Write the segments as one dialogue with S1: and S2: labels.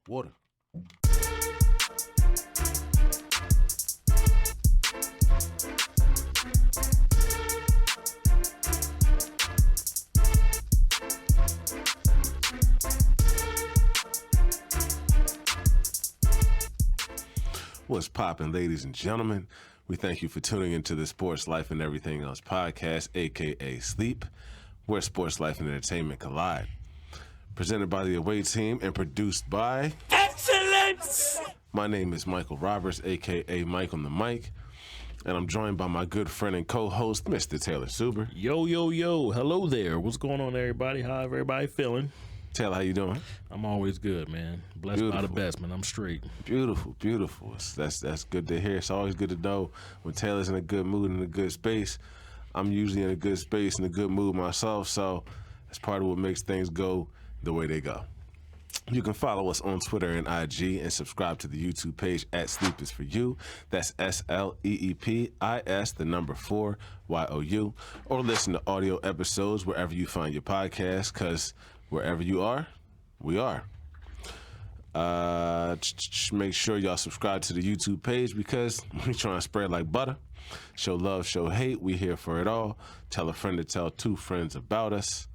S1: Water. What's poppin', ladies and gentlemen? We thank you for tuning into the Sports Life and Everything Else podcast, aka S.L.E.E.P, where sports, life, and entertainment collide. Presented by the away team and produced by
S2: Excellence!
S1: My name is Michael Roberts, aka Mike on the mic, and I'm joined by my good friend and co-host, Mr. Taylor Suber.
S2: Yo, yo, yo. Hello there. What's going on, everybody? How everybody feeling?
S1: Taylor, how you doing?
S2: I'm always good, man. Blessed by the best, man. I'm straight.
S1: Beautiful, beautiful. That's good to hear. It's always good to know when Taylor's in a good mood and a good space. I'm usually in a good space and a good mood myself, so that's part of what makes things go the way they go. You can follow us on Twitter and IG and subscribe to the YouTube page at Sleep is for You. That's S.L.E.E.P.I.S, the number 4, Y-O-U. Or listen to audio episodes wherever you find your podcast, because wherever you are, we are. Make sure y'all subscribe to the YouTube page because we trying to spread like butter. Show love, show hate. We here for it all. Tell a friend to tell 2 friends about us.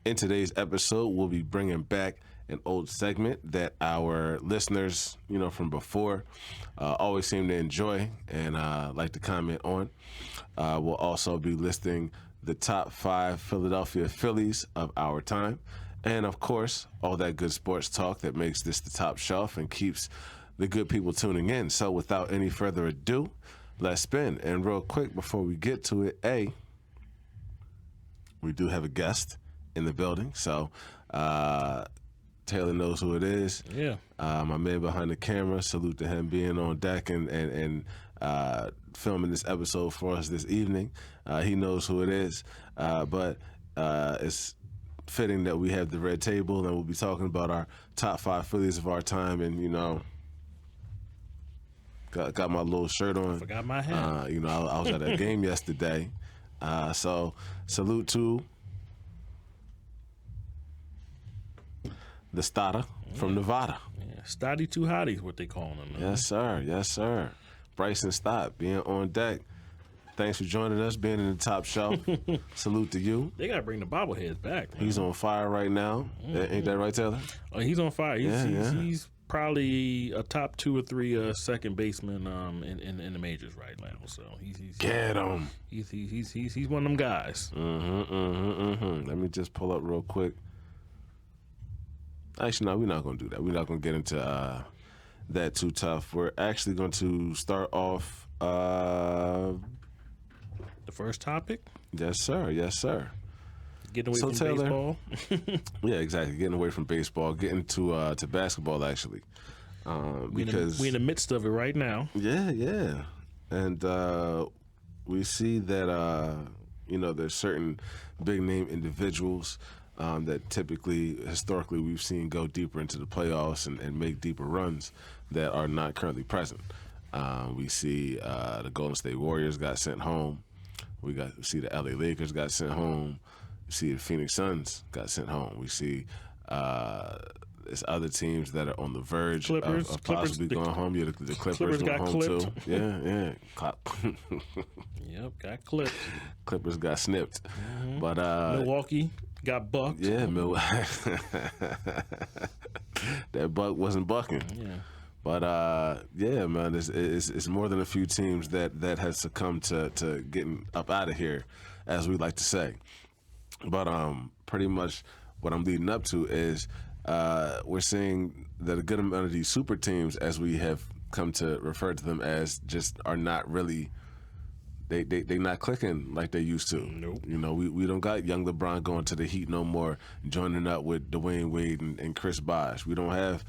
S1: In today's episode, we'll be bringing back an old segment that our listeners, from before, always seem to enjoy and like to comment on. We'll also be listing the top 5 Philadelphia Phillies of our time. And, of course, all that good sports talk that makes this the top shelf and keeps the good people tuning in. So without any further ado, let's spin. And real quick, before we get to it, we do have a guest in the building. So Taylor knows who it is.
S2: Yeah.
S1: My man behind the camera, salute to him being on deck and filming this episode for us this evening. He knows who it is. But it's fitting that we have the red table and we'll be talking about our top 5 Phillies of our time. And, got my little shirt on.
S2: Forgot my hat.
S1: I was at a game yesterday. So salute to the Stada from Nevada.
S2: Yeah, Stoddy Too Hottie is what they calling him.
S1: Yes, sir. Yes, sir. Bryson Stott being on deck. Thanks for joining us, being in the top shelf. Salute to you.
S2: They got to bring the bobbleheads back, man.
S1: He's on fire right now. Ain't that right, Taylor?
S2: Oh, he's on fire. He's probably a top 2 or 3 second baseman in the majors right now. So he's
S1: get him.
S2: He's one of them guys.
S1: Let me just pull up real quick. Actually, no, we're not going to do that. We're not going to get into that too tough. We're actually going to start off.
S2: The first topic?
S1: Yes, sir. Yes, sir.
S2: Getting away from
S1: Taylor,
S2: baseball?
S1: Yeah, exactly. Getting away from baseball. Getting to basketball, actually. Because
S2: we're in the midst of it right now.
S1: Yeah. And we see that, there's certain big-name individuals that typically, historically, we've seen go deeper into the playoffs and make deeper runs that are not currently present. We see the Golden State Warriors got sent home. We see the L.A. Lakers got sent home. We see the Phoenix Suns got sent home. We see there's other teams that are on the verge of possibly going home. Yeah, the Clippers going home
S2: clipped.
S1: too. Yeah.
S2: Yep, got clipped.
S1: Clippers got snipped.
S2: Mm-hmm.
S1: But
S2: Milwaukee got bucked.
S1: Yeah, that buck wasn't bucking.
S2: Yeah.
S1: But yeah, man, it's more than a few teams that has succumbed to getting up out of here, as we like to say. But pretty much what I'm leading up to is we're seeing that a good amount of these super teams, as we have come to refer to them as, just are not really. They not clicking like they used to.
S2: Nope.
S1: We don't got young LeBron going to the Heat no more, joining up with Dwayne Wade and Chris Bosh. We don't have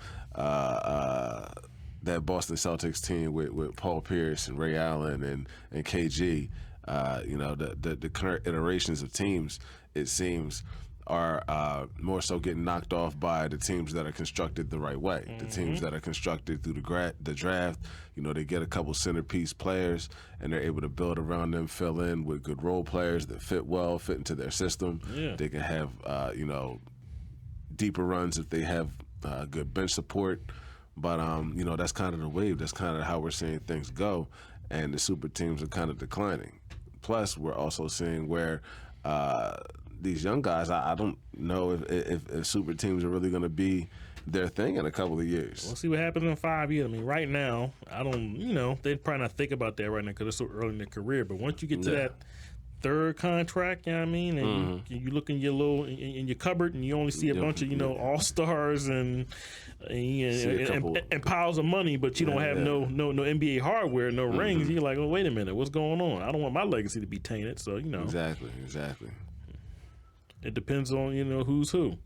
S1: that Boston Celtics team with Paul Pierce and Ray Allen and KG. The current iterations of teams, it seems, are more so getting knocked off by the teams that are constructed the right way. Mm-hmm. The teams that are constructed through the draft, they get a couple centerpiece players and they're able to build around them, fill in with good role players that fit into their system.
S2: Yeah.
S1: They can have, deeper runs if they have good bench support. But you know, that's kind of the wave. That's kind of how we're seeing things go, and the super teams are kind of declining. Plus, we're also seeing where these young guys. I don't know if super teams are really going to be their thing in a couple of years.
S2: We'll see what happens in 5 years. I mean, right now, I don't. You know, they probably not think about that right now because it's so early in their career. But once you get to that third contract, you know what I mean, and you look in your little in your cupboard and you only see a bunch of all-stars and piles of money, but you don't have no NBA hardware, no rings. You're like, oh, wait a minute, what's going on? I don't want my legacy to be tainted. So you know,
S1: exactly.
S2: It depends on who's who.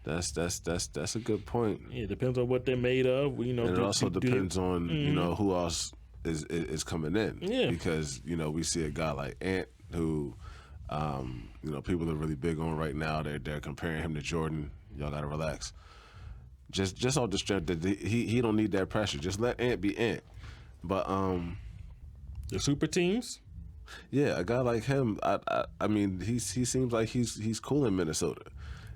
S1: That's a good point.
S2: Yeah, it depends on what they're made of.
S1: And it also depends on who else is coming in.
S2: Yeah.
S1: Because we see a guy like Ant who people are really big on right now. They're comparing him to Jordan. Y'all gotta relax. Just off the strength that he don't need that pressure. Just let Ant be Ant. But
S2: the super teams.
S1: Yeah, a guy like him. I mean, he seems like he's cool in Minnesota.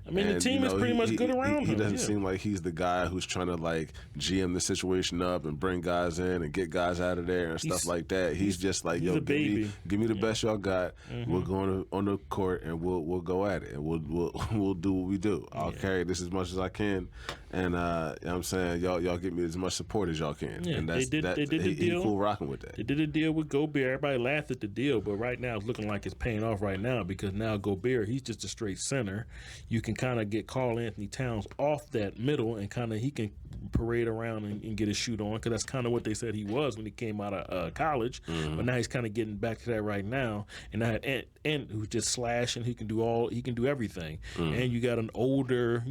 S2: I mean, the team is pretty much good around him.
S1: He doesn't seem like he's the guy who's trying to like GM the situation up and bring guys in and get guys out of there and stuff like that. He's just like, yo, give me the best y'all got. We'll go on the court and we'll go at it and we'll do what we do. I'll carry this as much as I can, and you know what I'm saying, y'all give me as much support as y'all can.
S2: Yeah,
S1: and they did the deal. He cool rocking with that.
S2: They did a deal with Gobert. Everybody laughed at the deal, but right now it's looking like it's paying off right now because now Gobert, he's just a straight center. You can kind of get Karl Anthony Towns off that middle and kind of he can parade around and get his shoot on because that's kind of what they said he was when he came out of college. But now he's kind of getting back to that right now. And I had Ant who's just slashing. He can do everything. And you got an older,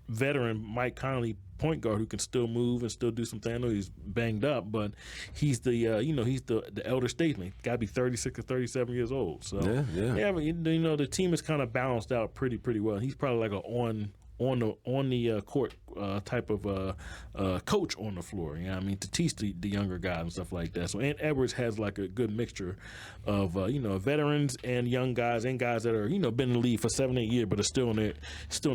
S2: veteran Mike Conley point guard who can still move and still do something. I know he's banged up, but he's the he's the elder statesman. Got to be 36 or 37 years old. So yeah, the team is kind of balanced out pretty well. He's probably like a on the court type of coach on the floor. You know what I mean, to teach the younger guys and stuff like that. So Ant Edwards has like a good mixture of veterans and young guys and guys that are been in the league for 7-8 years but are still in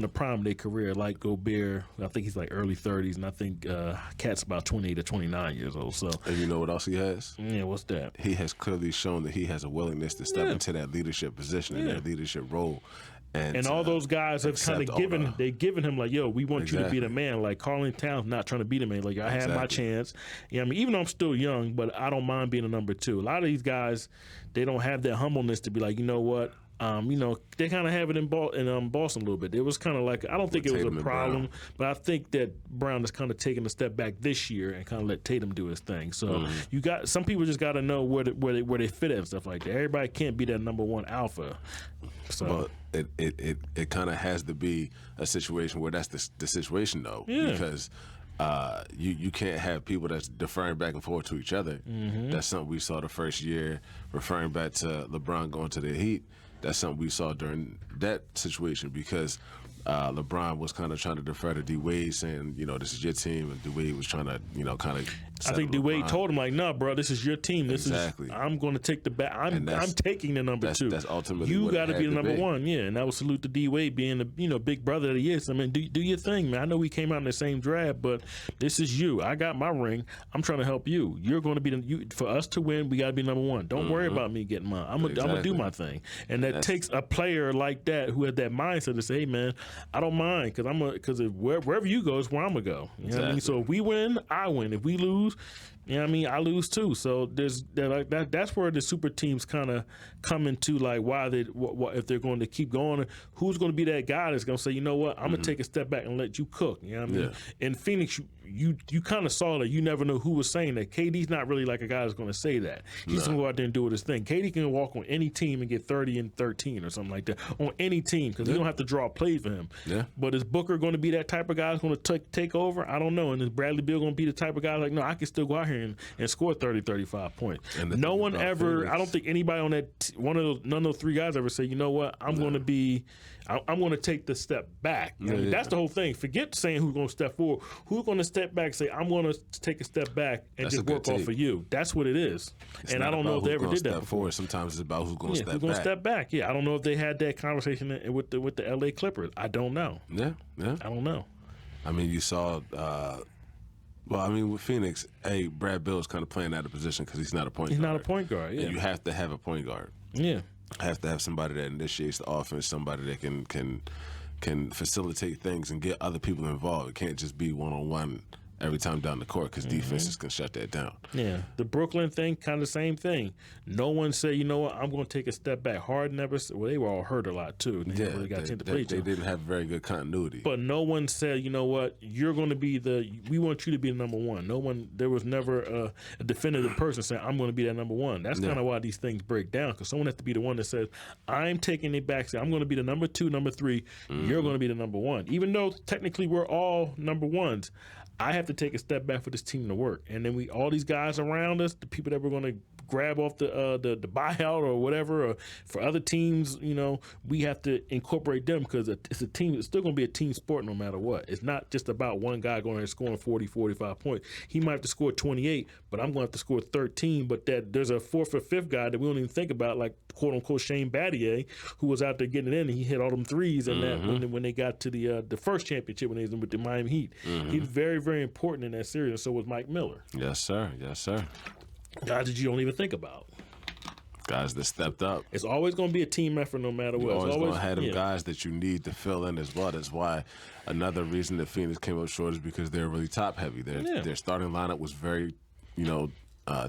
S2: the prime of their career. Like Gobert, I think he's like early 30s, and I think Cat's about 28 to 29 years old. So
S1: and you know what else he has?
S2: Yeah, what's that?
S1: He has clearly shown that he has a willingness to step into that leadership position and that leadership role. And
S2: all those guys have kind of given him like, yo, we want you to be the man. Like Karl Anthony Towns not trying to be the man. Like I had my chance. I mean, even though I'm still young, but I don't mind being a number two. A lot of these guys, they don't have that humbleness to be like, you know what? They kind of have it in Boston a little bit. It was kind of like, I don't think it was a problem, but I think that Brown is kind of taking a step back this year and kind of let Tatum do his thing. So you got some people just got to know where they fit at and stuff like that. Everybody can't be that number one alpha. So.
S1: But it kind of has to be a situation where that's the situation though, because you can't have people that's deferring back and forth to each other. That's something we saw the first year, referring back to LeBron going to the Heat. That's something we saw during that situation because LeBron was kind of trying to defer to D Wade, saying, this is your team, and D Wade was trying to, kind of.
S2: I think D Wade told him like, "No, bro, this is your team. This is I'm going to take the back. I'm taking the number two.
S1: That's ultimately
S2: you got to be the number one." Yeah, and I would salute to D Wade being the big brother that he is. I mean, do your thing, man. I know we came out in the same draft, but this is you. I got my ring. I'm trying to help you. You're going to be for us to win. We got to be number one. Don't worry about me getting mine. I'm gonna do my thing, and that takes a player like that who has that mindset to say, "Hey, man, I don't mind because wherever you go is where I'm gonna go." You know what I mean? So if we win, I win. If we lose, I lose too. So that's where the super teams kind of come into like why if they're going to keep going, who's going to be that guy that's going to say, you know what, I'm going to take a step back and let you cook. You know what I mean? In Phoenix, you kind of saw that. You never know who was saying that. KD's not really like a guy that's going to say that. He's going to go out there and do his thing. KD can walk on any team and get 30 and 13 or something like that on any team because you don't have to draw plays for him. Yeah. But is Booker going to be that type of guy that's going to take over? I don't know. And is Bradley Beal going to be the type of guy like, no, I can still go out here and score 30, 35 points. No one ever, I don't think anybody on that, none of those three guys ever say, you know what, I'm going to take the step back. That's the whole thing. Forget saying who's going to step forward. Who's going to step back and say, I'm going to take a step back and just work off of you. That's what it is. And I don't know if they ever did that before.
S1: Sometimes it's about who's going to step back.
S2: Who's going to step back. I don't know if they had that conversation with the L.A. Clippers. I don't know.
S1: Yeah.
S2: I don't know.
S1: I mean, you saw. Well, I mean, with Phoenix, Brad Bill's kind of playing out of position because he's not a point
S2: He's
S1: guard.
S2: not a point guard. Yeah.
S1: And you have to have a point guard.
S2: Yeah.
S1: Have to have somebody that initiates the offense, somebody that can facilitate things and get other people involved. It can't just be one-on-one every time down the court because defenses can shut that down.
S2: Yeah, the Brooklyn thing, kind of the same thing. No one said, you know what, I'm going to take a step back. Harden never said, well, they were all hurt a lot too. They really got to play
S1: they didn't have very good continuity.
S2: But no one said, you know what, you're going to be we want you to be the number one. No one, there was never a definitive person saying, I'm going to be that number one. That's kind of why these things break down, because someone has to be the one that says, I'm taking it back. Say, I'm going to be the number two, number three. You're going to be the number one. Even though technically we're all number ones, I have to take a step back for this team to work. And then all these guys around us, the people that we're going to grab off the buyout or whatever, or for other teams, we have to incorporate them because it's a team. It's still going to be a team sport no matter what. It's not just about one guy going and scoring 40, 45 points. He might have to score 28, but I'm going to have to score 13. But that there's a fourth or fifth guy that we don't even think about, like quote unquote Shane Battier, who was out there getting it in and he hit all them threes and that when they got to the first championship when they was with the Miami Heat. He's very, very important in that series, and so was Mike Miller.
S1: Yes, sir. Yes, sir.
S2: Guys that you don't even think about.
S1: Guys that stepped up.
S2: It's always going to be a team effort no matter what.
S1: You're always going to have them guys that you need to fill in as well. That's why another reason that Phoenix came up short is because they're really top heavy. Their starting lineup was very,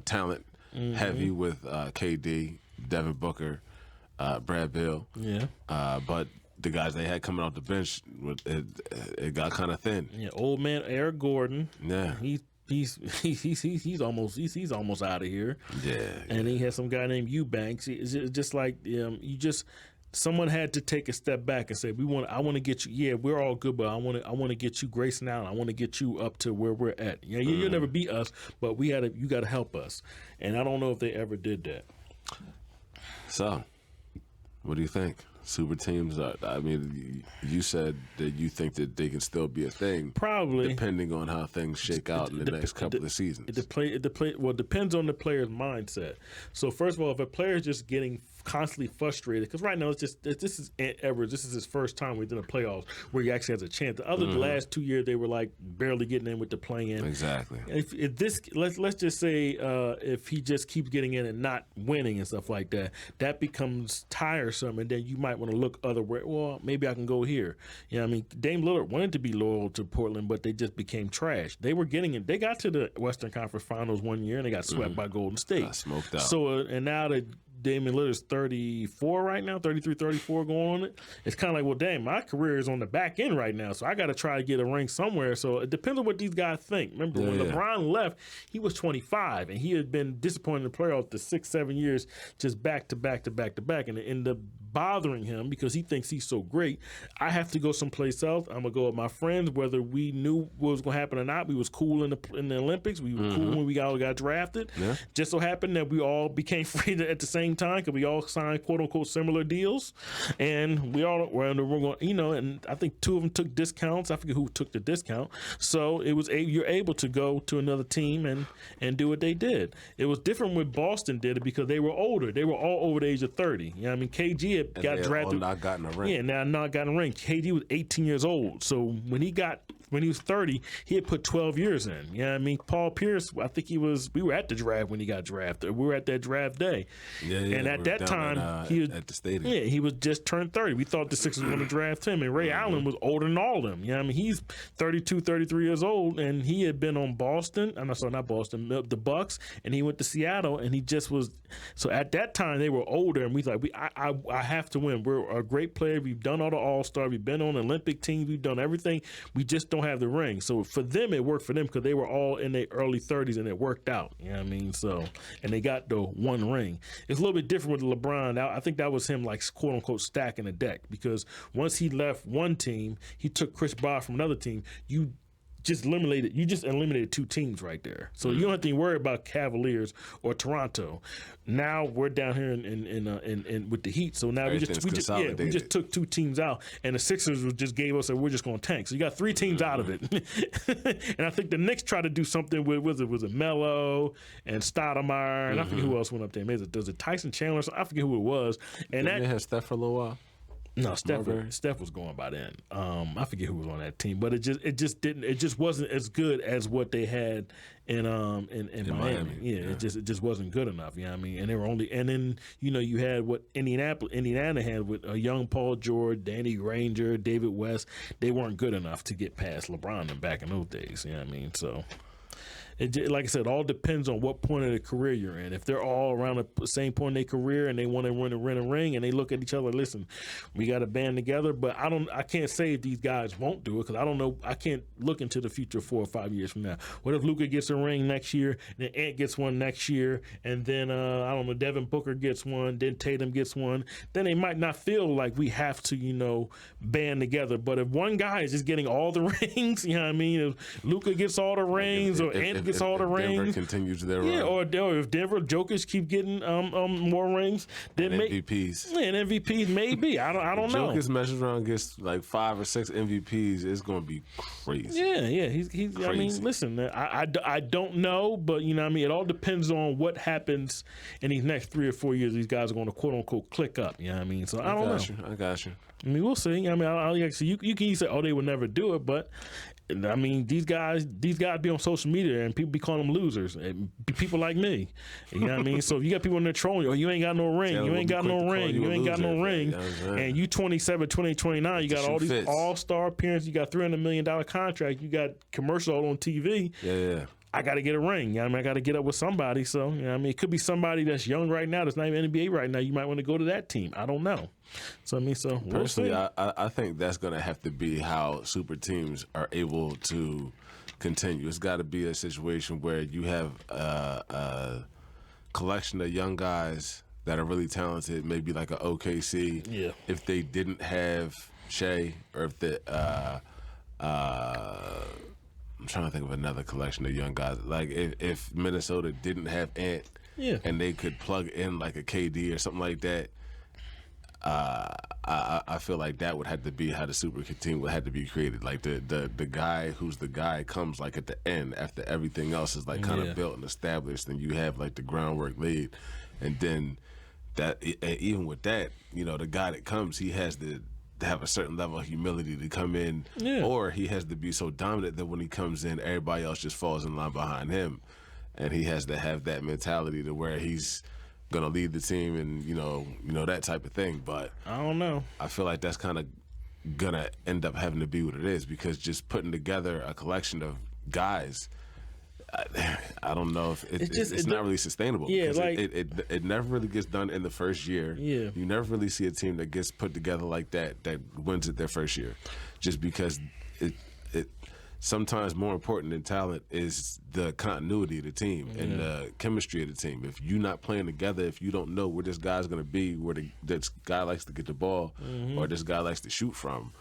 S1: talent heavy with KD, Devin Booker, Brad Bill.
S2: Yeah.
S1: But the guys they had coming off the bench, it got kind of thin.
S2: Yeah, old man Eric Gordon.
S1: Yeah.
S2: He's almost out of here.
S1: Yeah.
S2: And he had some guy named Eubanks. It's just like someone had to take a step back and say, I want to get you. Yeah, we're all good, but I want to get you Grayson Allen. I want to get you up to where we're at. Yeah, you'll never beat us, but you got to help us. And I don't know if they ever did that.
S1: So, what do you think? Super teams you said that you think that they can still be a thing.
S2: Probably.
S1: Depending on how things shake out in the next couple of seasons. It
S2: depends on the player's mindset. So first of all, if a player is just getting constantly frustrated, because right now this is Ant Edwards. This is his first time within the playoffs where he actually has a chance. The last 2 years they were like barely getting in with the play-in.
S1: Exactly.
S2: If this let's just say if he just keeps getting in and not winning and stuff like that, that becomes tiresome, and then you might want to look other way. Well, maybe I can go here. Dame Lillard wanted to be loyal to Portland, but they just became trash. They were getting it. They got to the Western Conference Finals one year and they got swept by Golden State.
S1: Smoked out.
S2: So and now that Damian Lillard's 34 right now, 33, 34 going on it. It's kind of like, well, dang, my career is on the back end right now, so I got to try to get a ring somewhere. So it depends on what these guys think. Remember, when LeBron left, he was 25, and he had been disappointed in the playoffs the 6-7 years just back to back to back to back, and it ended up bothering him because he thinks he's so great. I have to go someplace else. I'm going to go with my friends, whether we knew what was going to happen or not. We was cool in the Olympics. We were cool when we all got drafted. Yeah. Just so happened that we all became free at the same time because we all signed quote unquote similar deals, and we all were going, and I think 2 of them took discounts. I forget who took the discount. So it was you're able to go to another team and do what they did. It was different when Boston did it because they were older. They were all over the age of 30. KG had got drafted.
S1: Not gotten a ring.
S2: Yeah, now not gotten a ring. KG was 18 years old. So when he was 30, he had put 12 years in. Paul Pierce, I think we were at the draft when he got drafted. We were at that draft day.
S1: Yeah.
S2: And at that time, he was
S1: at the stadium.
S2: Yeah, he was just turned 30. We thought the Sixers were going to draft him. And Ray Allen was older than all of them. He's 32, 33 years old, and he had been on Boston. I'm sorry, not Boston, the Bucks, and he went to Seattle, and he just was. So at that time, they were older, and we thought, I have to win. We're a great player. We've done all the All-Star. We've been on Olympic teams. We've done everything. We just don't have the ring. So for them, it worked for them because they were all in their early 30s, and it worked out. So, and they got the one ring. It's a little bit different with LeBron. I think that was him, like, quote unquote, stacking the deck, because once he left one team, he took Chris Bosh from another team. You just eliminated 2 teams right there. So you don't have to worry about Cavaliers or Toronto. Now we're down here in with the Heat. So now we just took 2 teams out, and the Sixers just gave us we're just going to tank. So you got 3 teams out of it. And I think the Knicks tried to do something with was it Melo and Stoudemire, and I forget who else went up there. Maybe it was Tyson Chandler. I forget who it was. And
S1: they had Steph for a little while.
S2: No,
S1: Marbury?
S2: Steph was going by then. I forget who was on that team, but it just wasn't as good as what they had in Miami. Yeah, it just wasn't good enough. You know what I mean? And they were only, and then you had what Indiana had with a young Paul George, Danny Granger, David West. They weren't good enough to get past LeBron and back in those days. You know what I mean? So. Like I said, all depends on what point of the career you're in. If they're all around the same point in their career and they want to win a ring and they look at each other, listen, we got to band together. But I can't say if these guys won't do it because I don't know. I can't look into the future 4 or 5 years from now. What if Luka gets a ring next year, then Ant gets one next year, and then I don't know, Devin Booker gets one, then Tatum gets one. Then they might not feel like we have to band together. But if one guy is just getting all the rings, you know what I mean? If Luka gets all the rings or Ant gets all the rings.
S1: Denver continues their
S2: run. Or if Denver Jokic keep getting more rings, then
S1: MVPs.
S2: And MVPs maybe. I don't know.
S1: Jokic messes around, gets like 5 or 6 MVPs. It's going to be crazy.
S2: Yeah. He's crazy. I mean, listen, I don't know, but you know what I mean. It all depends on what happens in these next 3 or 4 years. These guys are going to quote unquote click up. You know what I mean? So I don't know.
S1: I got you.
S2: I mean, we'll see. I mean, you can say, oh, they would never do it, but I mean, these guys be on social media and people be calling them losers. And people like me, you know what I mean. So if you got people in there trolling you, oh, you ain't got no ring, you ain't got no ring, you ain't got no ring, and you 27, 28, 29, you got all these all-star appearances, you got $300 million contract, you got commercial on TV.
S1: Yeah.
S2: I got to get a ring. You know what I mean, I got to get up with somebody. So, you know what I mean, it could be somebody that's young right now that's not even NBA right now. You might want to go to that team. I don't know. So, I mean,
S1: personally, I think that's going to have to be how super teams are able to continue. It's got to be a situation where you have a collection of young guys that are really talented, maybe like an OKC.
S2: Yeah.
S1: If they didn't have Shea, or if the I'm trying to think of another collection of young guys. Like if Minnesota didn't have Ant, and they could plug in like a KD or something like that, I feel like that would have to be how the super team would have to be created. Like the guy who's the guy comes like at the end after everything else is like kind of built and established, and you have like the groundwork laid, and then that even with that, the guy that comes, he has to have a certain level of humility to come in, or he has to be so dominant that when he comes in, everybody else just falls in line behind him, and he has to have that mentality to where he's gonna lead the team and that type of thing. But
S2: I don't know.
S1: I feel like that's kind of gonna end up having to be what it is, because just putting together a collection of guys, I don't know if it's not really sustainable.
S2: Yeah, like
S1: it never really gets done in the first year.
S2: Yeah,
S1: you never really see a team that gets put together like that wins it their first year, just because it sometimes more important than talent is the continuity of the team and the chemistry of the team. If you're not playing together, if you don't know where this guy's going to be, where this guy likes to get the ball, or this guy likes to shoot from,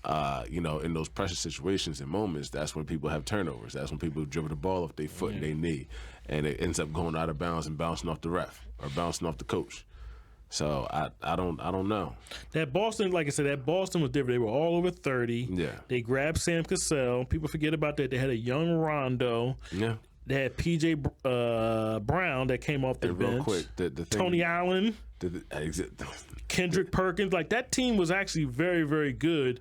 S1: in those pressure situations and moments, that's when people have turnovers. That's when people dribble the ball off their foot and their knee, and it ends up going out of bounds and bouncing off the ref or bouncing off the coach. So I don't know.
S2: That Boston, like I said, that Boston was different. They were all over 30.
S1: Yeah.
S2: They grabbed Sam Cassell. People forget about that. They had a young Rondo.
S1: Yeah.
S2: They had P.J. Brown that came off the bench.
S1: Real quick, the thing,
S2: Tony Allen. Kendrick Perkins. Like, that team was actually very, very good.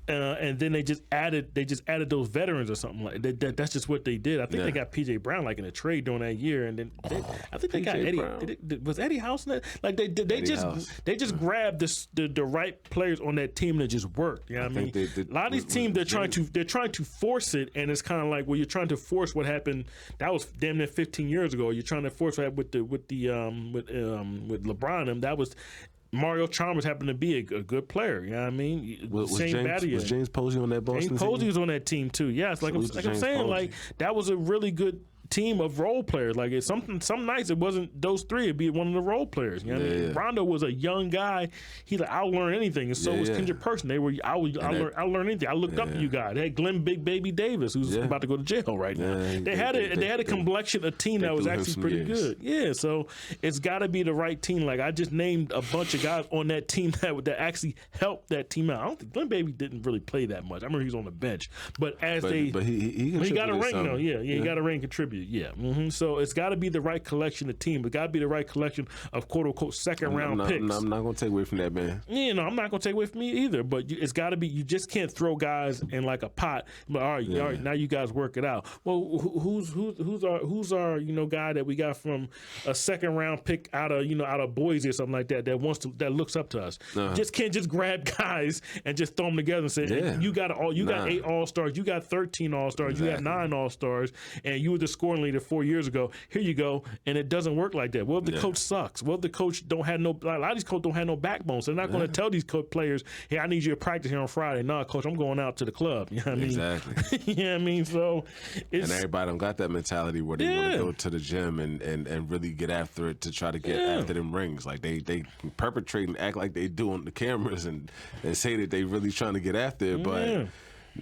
S2: And then they just added those veterans or something like that. That's just what they did. I think they got P.J. Brown like in a trade during that year, and then I think they got Eddie. Was Eddie House in that? Like they just grabbed the right players on that team that just worked. You know what I mean? A lot of these teams they're trying to force it, and it's kind of like, well, you're trying to force what happened. That was damn near 15 years ago. You're trying to force what happened with LeBron, and that was. Mario Chalmers happened to be a good player. You know what I mean?
S1: Was James Posey on that Boston team?
S2: James Posey was on that team too. Yes, like I'm saying, Posey. Like that was a really good team of role players. Like some nights it wasn't those three, it'd be one of the role players. You know what I mean? Rondo was a young guy. He like, I'll learn anything, and so was Kendrick Perkins. I'll learn anything. I looked up to you guys. They had Glenn Big Baby Davis, who's about to go to jail right now. They had a complexion, a team that was actually pretty good. Yeah, so it's got to be the right team. Like I just named a bunch of guys on that team that actually helped that team out. I don't think Glenn Baby didn't really play that much. I remember he was on the bench, but he got a ring though. Yeah, he got a ring, contribute. tribute. Yeah. So it's got to be the right collection of team. It got to be the right collection of quote unquote second round picks.
S1: I'm not going to take away from that, man.
S2: Yeah, no, I'm not going to take away from me either. But it's got to be. You just can't throw guys in like a pot. But all right, now you guys work it out. Well, who's our guy that we got from a second round pick out of Boise or something like that that looks up to us. Just can't just grab guys and just throw them together and say you got 8 All-Stars, you got 13 All-Stars, you got 9 All-Stars, and you were the scoring leader 4 years ago. Here you go, and it doesn't work like that. Well, if the coach sucks. Well, if the coach don't have a lot of these coaches don't have no backbone, so they're not going to tell these players, hey, I need you to practice here on Friday. No, coach, I'm going out to the club. You know what I mean?
S1: Exactly.
S2: You know what I mean? So
S1: and everybody don't got that mentality where they want to go to the gym and really get after it to try to get after them rings. Like they perpetrate and act like they do on the cameras and say that they really trying to get after it, but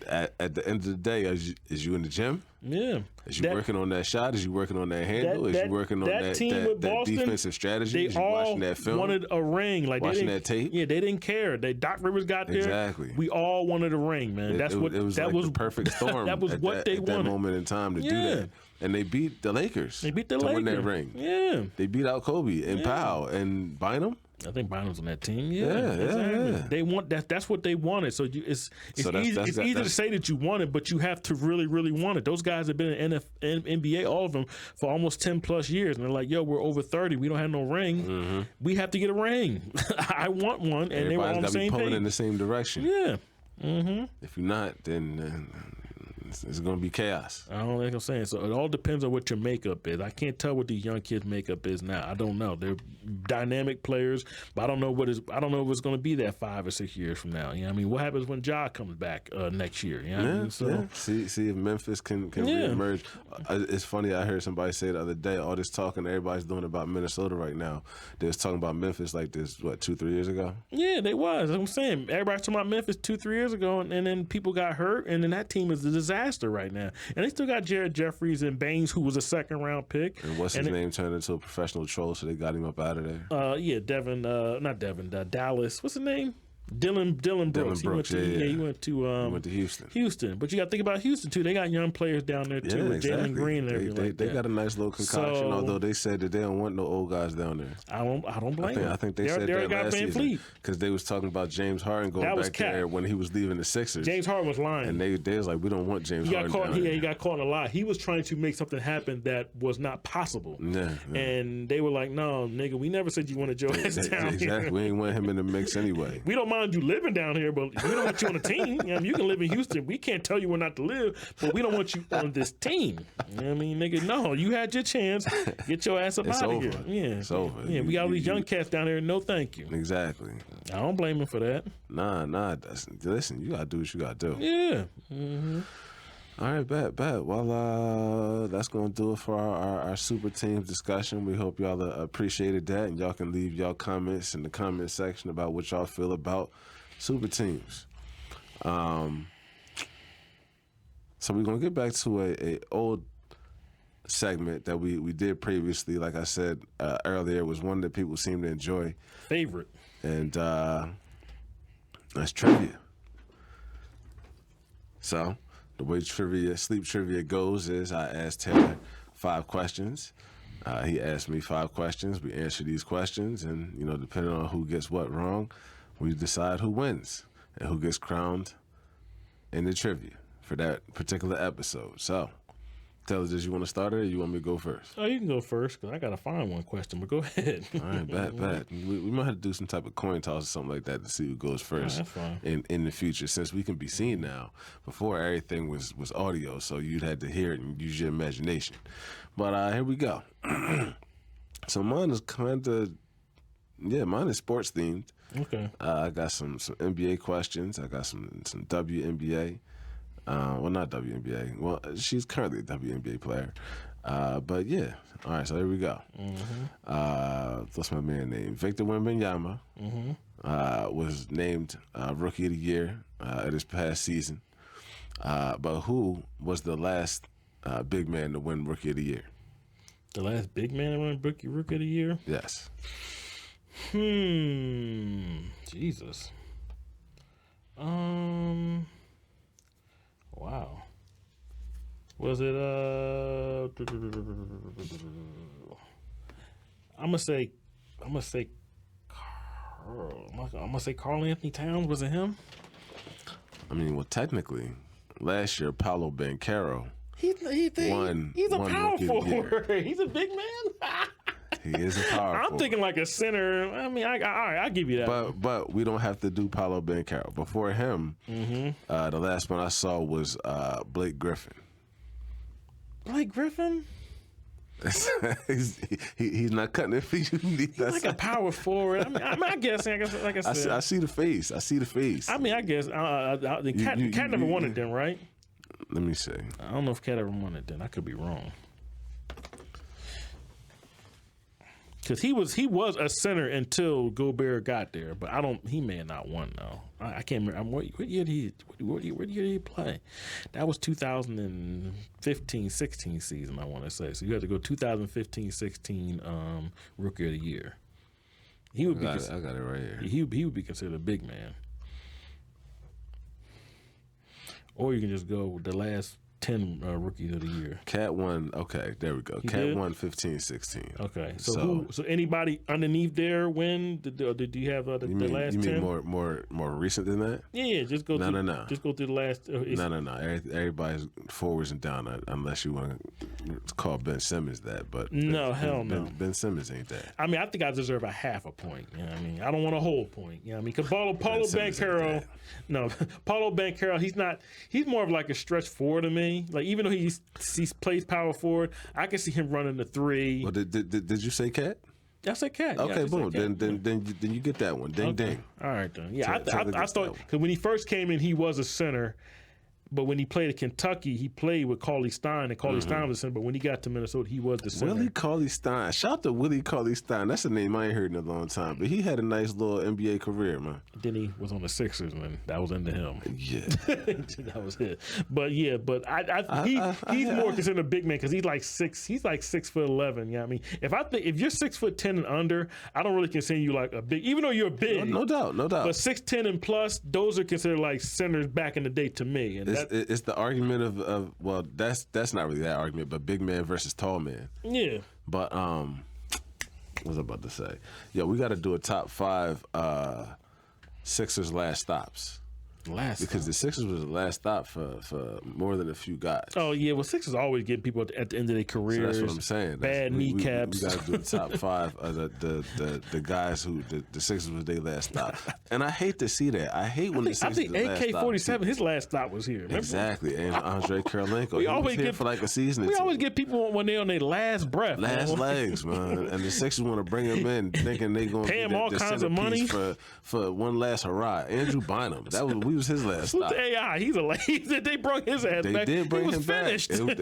S1: at the end of the day, is you in the gym?
S2: Yeah.
S1: Is you working on that shot? Is you working on that handle? Is you working on that Boston, they
S2: defensive strategy? Is you
S1: all
S2: watching that film? Wanted a ring. Like
S1: watching that tape?
S2: Yeah, they didn't care. Doc Rivers got there.
S1: Exactly.
S2: We all wanted a ring, man.
S1: It was the perfect storm.
S2: That was what they wanted.
S1: At that moment in time to do that. And they beat the Lakers.
S2: They beat the
S1: to
S2: Lakers.
S1: win that ring.
S2: Yeah.
S1: They beat out Kobe and Powell and Bynum.
S2: I think Bynum's on that team. Exactly. They want that. That's what they wanted. So it's easy to say that you want it, but you have to really, really want it. Those guys have been in NBA, all of them, for almost 10 plus years, and they're like, "Yo, we're over 30. We don't have no ring. We have to get a ring. I want one." And they were on the same page.
S1: Pulling in the same direction.
S2: Yeah.
S1: If you're not, then it's going to be chaos.
S2: I don't know what I'm saying. So it all depends on what your makeup is. I can't tell what these young kids' makeup is now. I don't know. They're dynamic players, but I don't know if it's going to be that 5 or 6 years from now. You know what I mean? What happens when Ja comes back next year? You know what I mean? So,
S1: see if Memphis can reemerge. It's funny. I heard somebody say the other day, all this talking everybody's doing about Minnesota right now. They was talking about Memphis like this, 2-3 years ago?
S2: Yeah, they was. I'm saying everybody's talking about Memphis 2-3 years ago, and then people got hurt, and then that team is a disaster right now. And they still got Jared Jeffries and Baines, who was a second round pick.
S1: And what's his name turned into a professional troll, so they got him up out of there.
S2: Dallas. What's his name? Dylan Brooks. He went to Houston. But you got to think about Houston too. They got young players down there too, with Jalen Green and everything.
S1: They got a nice little concoction. Although they said that they don't want no old guys down there.
S2: I don't blame them.
S1: I think they said that last season because they was talking about James Harden going back there when he was leaving the Sixers.
S2: James Harden was lying,
S1: and they was like, we don't want James Harden down there.
S2: He got caught in a lie. He was trying to make something happen that was not possible. And they were like, no, nigga, we never said you wanted your ass down here.
S1: Exactly. We ain't want him in the mix anyway.
S2: We don't mind you living down here, but we don't want you on the team. You know, you can live in Houston. We can't tell you where not to live, but we don't want you on this team. You know what I mean, nigga? No, you had your chance. Get your ass up out of here. Yeah, it's over. Yeah, we got all these young cats down here. No, thank you.
S1: Exactly.
S2: I don't blame him for that.
S1: Nah. Listen, you gotta do what you gotta do.
S2: Yeah.
S1: All right, bet. Well, that's going to do it for our super teams discussion. We hope y'all appreciated that, and y'all can leave y'all comments in the comment section about what y'all feel about super teams. So we're going to get back to a old segment that we did previously. Like I said earlier, it was one that people seem to enjoy.
S2: Favorite.
S1: And that's trivia. So the way sleep trivia goes is I asked Taylor 5 questions. He asked me 5 questions. We answer these questions, and depending on who gets what wrong, we decide who wins and who gets crowned in the trivia for that particular episode. So, Taylor, did you want to start it, or you want me to go first?
S2: Oh, you can go first, because I got to find one question, but go ahead.
S1: All right, bet. We might have to do some type of coin toss or something like that to see who goes first
S2: that's fine.
S1: in the future, since we can be seen now. Before, everything was audio, so you'd had to hear it and use your imagination. But here we go. So mine is mine is sports themed.
S2: Okay.
S1: I got some NBA questions. I got some WNBA. Well, not WNBA. Well, she's currently a WNBA player. But yeah. All right, so here we go. What's my man name? Victor Wembanyama was named Rookie of the Year this past season. But who was the last big man to win Rookie of the Year?
S2: The last big man to win Rookie of the Year?
S1: Yes.
S2: Jesus. Wow. Was it I'm gonna say Carl Anthony Towns. Was it him?
S1: I mean, well, technically, last year Paolo Banchero
S2: He's
S1: won.
S2: a
S1: won
S2: power
S1: Rookie of the Year.
S2: forward. He's a big man.
S1: He is a power
S2: I'm
S1: forward.
S2: thinking like a center. I mean, all right, I'll give you that.
S1: But we don't have to do Paolo Banchero. Before him, the last one I saw was Blake Griffin.
S2: Blake Griffin?
S1: he's not cutting it for you.
S2: He's like a power forward. I guess, like I said.
S1: I see the face. I see the face.
S2: I mean, I guess the Cat never won it then, right?
S1: Let me see.
S2: I don't know if Cat ever won it then. I could be wrong. Because he was a center until Gobert got there, but he may have not won though. I can't remember. What year did he play? That was 2015-16 season, I want to say. So you have to go 2015-16 Rookie of the Year. He would
S1: I got it right here.
S2: He would be considered a big man. Or you can just go with the last 10 Rookies of the Year.
S1: Cat won. Okay, there we go. Cat won 15-16.
S2: Okay, so anybody underneath there win? Did you have the last 10?
S1: You mean more recent than that?
S2: Yeah, just go.
S1: No.
S2: Just go through the last.
S1: No. Everybody's forwards and down, unless you want to call Ben Simmons that. But
S2: no, hell no.
S1: Ben Simmons ain't that.
S2: I mean, I think I deserve a half a point. You know what I mean? I don't want a whole point. You know what I mean? Because Paulo Banchero, Paulo Banchero, he's more of like a stretch four to me. Like, even though he plays power forward, I can see him running the three.
S1: Well, did you say Cat?
S2: I said Cat.
S1: Okay,
S2: yeah,
S1: boom.
S2: Cat.
S1: Then you get that one. Ding ding.
S2: All right then. Yeah,
S1: Taylor
S2: I thought because when he first came in, he was a center. But when he played at Kentucky, he played with Cauley Stein, and Cauley Stein was the center. But when he got to Minnesota, he was the center.
S1: Willie Cauley Stein. Shout out to Willie Cauley Stein. That's a name I ain't heard in a long time. But he had a nice little NBA career, man.
S2: Then he was on the Sixers, and that was into him.
S1: Yeah.
S2: That was it. But yeah, he's more considered a big man because he's like 6'11". Yeah, I mean, if you're 6'10" and under, I don't really consider you like a big, even though you're big.
S1: No doubt.
S2: But 6'10" and plus, those are considered like centers back in the day to me. And
S1: it's the argument of well, that's not really that argument, but big man versus tall man.
S2: Yeah.
S1: But what was I about to say? Yeah, we got to do a top 5 Sixers last stops. Because the Sixers was the last stop for more than a few guys.
S2: Oh yeah, well Sixers always get people at the end of their careers.
S1: So that's what I'm saying.
S2: Bad kneecaps.
S1: We got to do the top 5 of the guys who the Sixers was their last stop. And I hate to see that. I hate when the Sixers.
S2: I think AK-47, his last stop was here. Remember?
S1: Exactly, and Andre Karolinko.
S2: We always
S1: get
S2: get
S1: for like a season.
S2: We always get people when they're on their last breath,
S1: legs, man. And the Sixers want to bring him in, thinking they going to
S2: pay him all kinds of money
S1: for one last hurrah. Andrew Bynum, we was his last stop.
S2: AI, they brought his ass back.
S1: They did bring him
S2: finished.
S1: Back.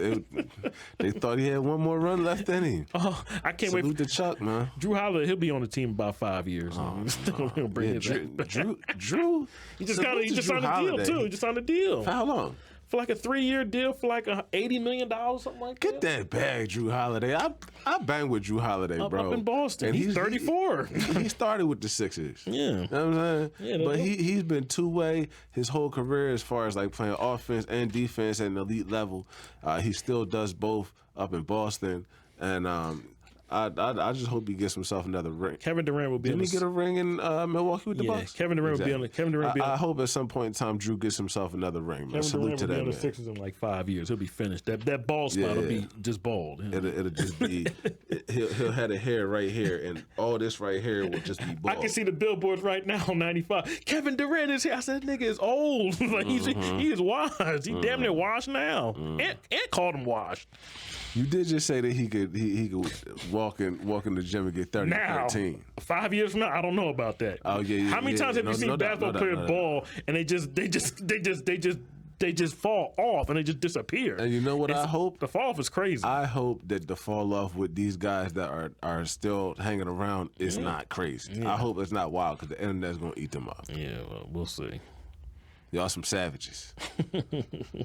S1: They thought he had one more run left in him.
S2: Oh, I can't wait.
S1: Salute to Chuck, man.
S2: Drew Holiday, he'll be on the team about 5 years. He'll bring his ass back.
S1: Drew,
S2: he just signed a deal too. He just signed a deal.
S1: For how long?
S2: For like a 3-year deal for like $80 million, something like that.
S1: Get that bag, Drew Holiday. I bang with Drew Holiday, bro.
S2: Up in Boston. And he's 34.
S1: He started with the Sixers.
S2: Yeah.
S1: You know what I'm saying?
S2: Yeah,
S1: but he's been two-way his whole career as far as like playing offense and defense at an elite level. He still does both up in Boston. And I just hope he gets himself another ring.
S2: Kevin Durant will be.
S1: Didn't he get a ring in Milwaukee with the Bucks?
S2: Kevin Durant will be on it. Kevin Durant.
S1: I hope at some point in time Drew gets himself another ring. Man. Salute to that man.
S2: He'll be on the Sixers in like 5 years. He'll be finished. That bald spot will be just bald.
S1: It'll just be. he'll have a hair right here, and all this right here will just be bald.
S2: I can see the billboards right now on 95. Kevin Durant is here. I said, nigga is old. Like he is washed. He damn near washed now. And called him washed.
S1: You did just say that he could walk in the gym and get 30
S2: now,
S1: 13.
S2: 5 years from now, I don't know about that.
S1: Oh yeah.
S2: How many times have you seen basketball players ball and they just fall off and they just disappear?
S1: And you know what I hope?
S2: The fall off is crazy.
S1: I hope that the fall off with these guys that are still hanging around is not crazy. Yeah. I hope it's not wild because the internet's gonna eat them up.
S2: Yeah, well, we'll see.
S1: Y'all some savages.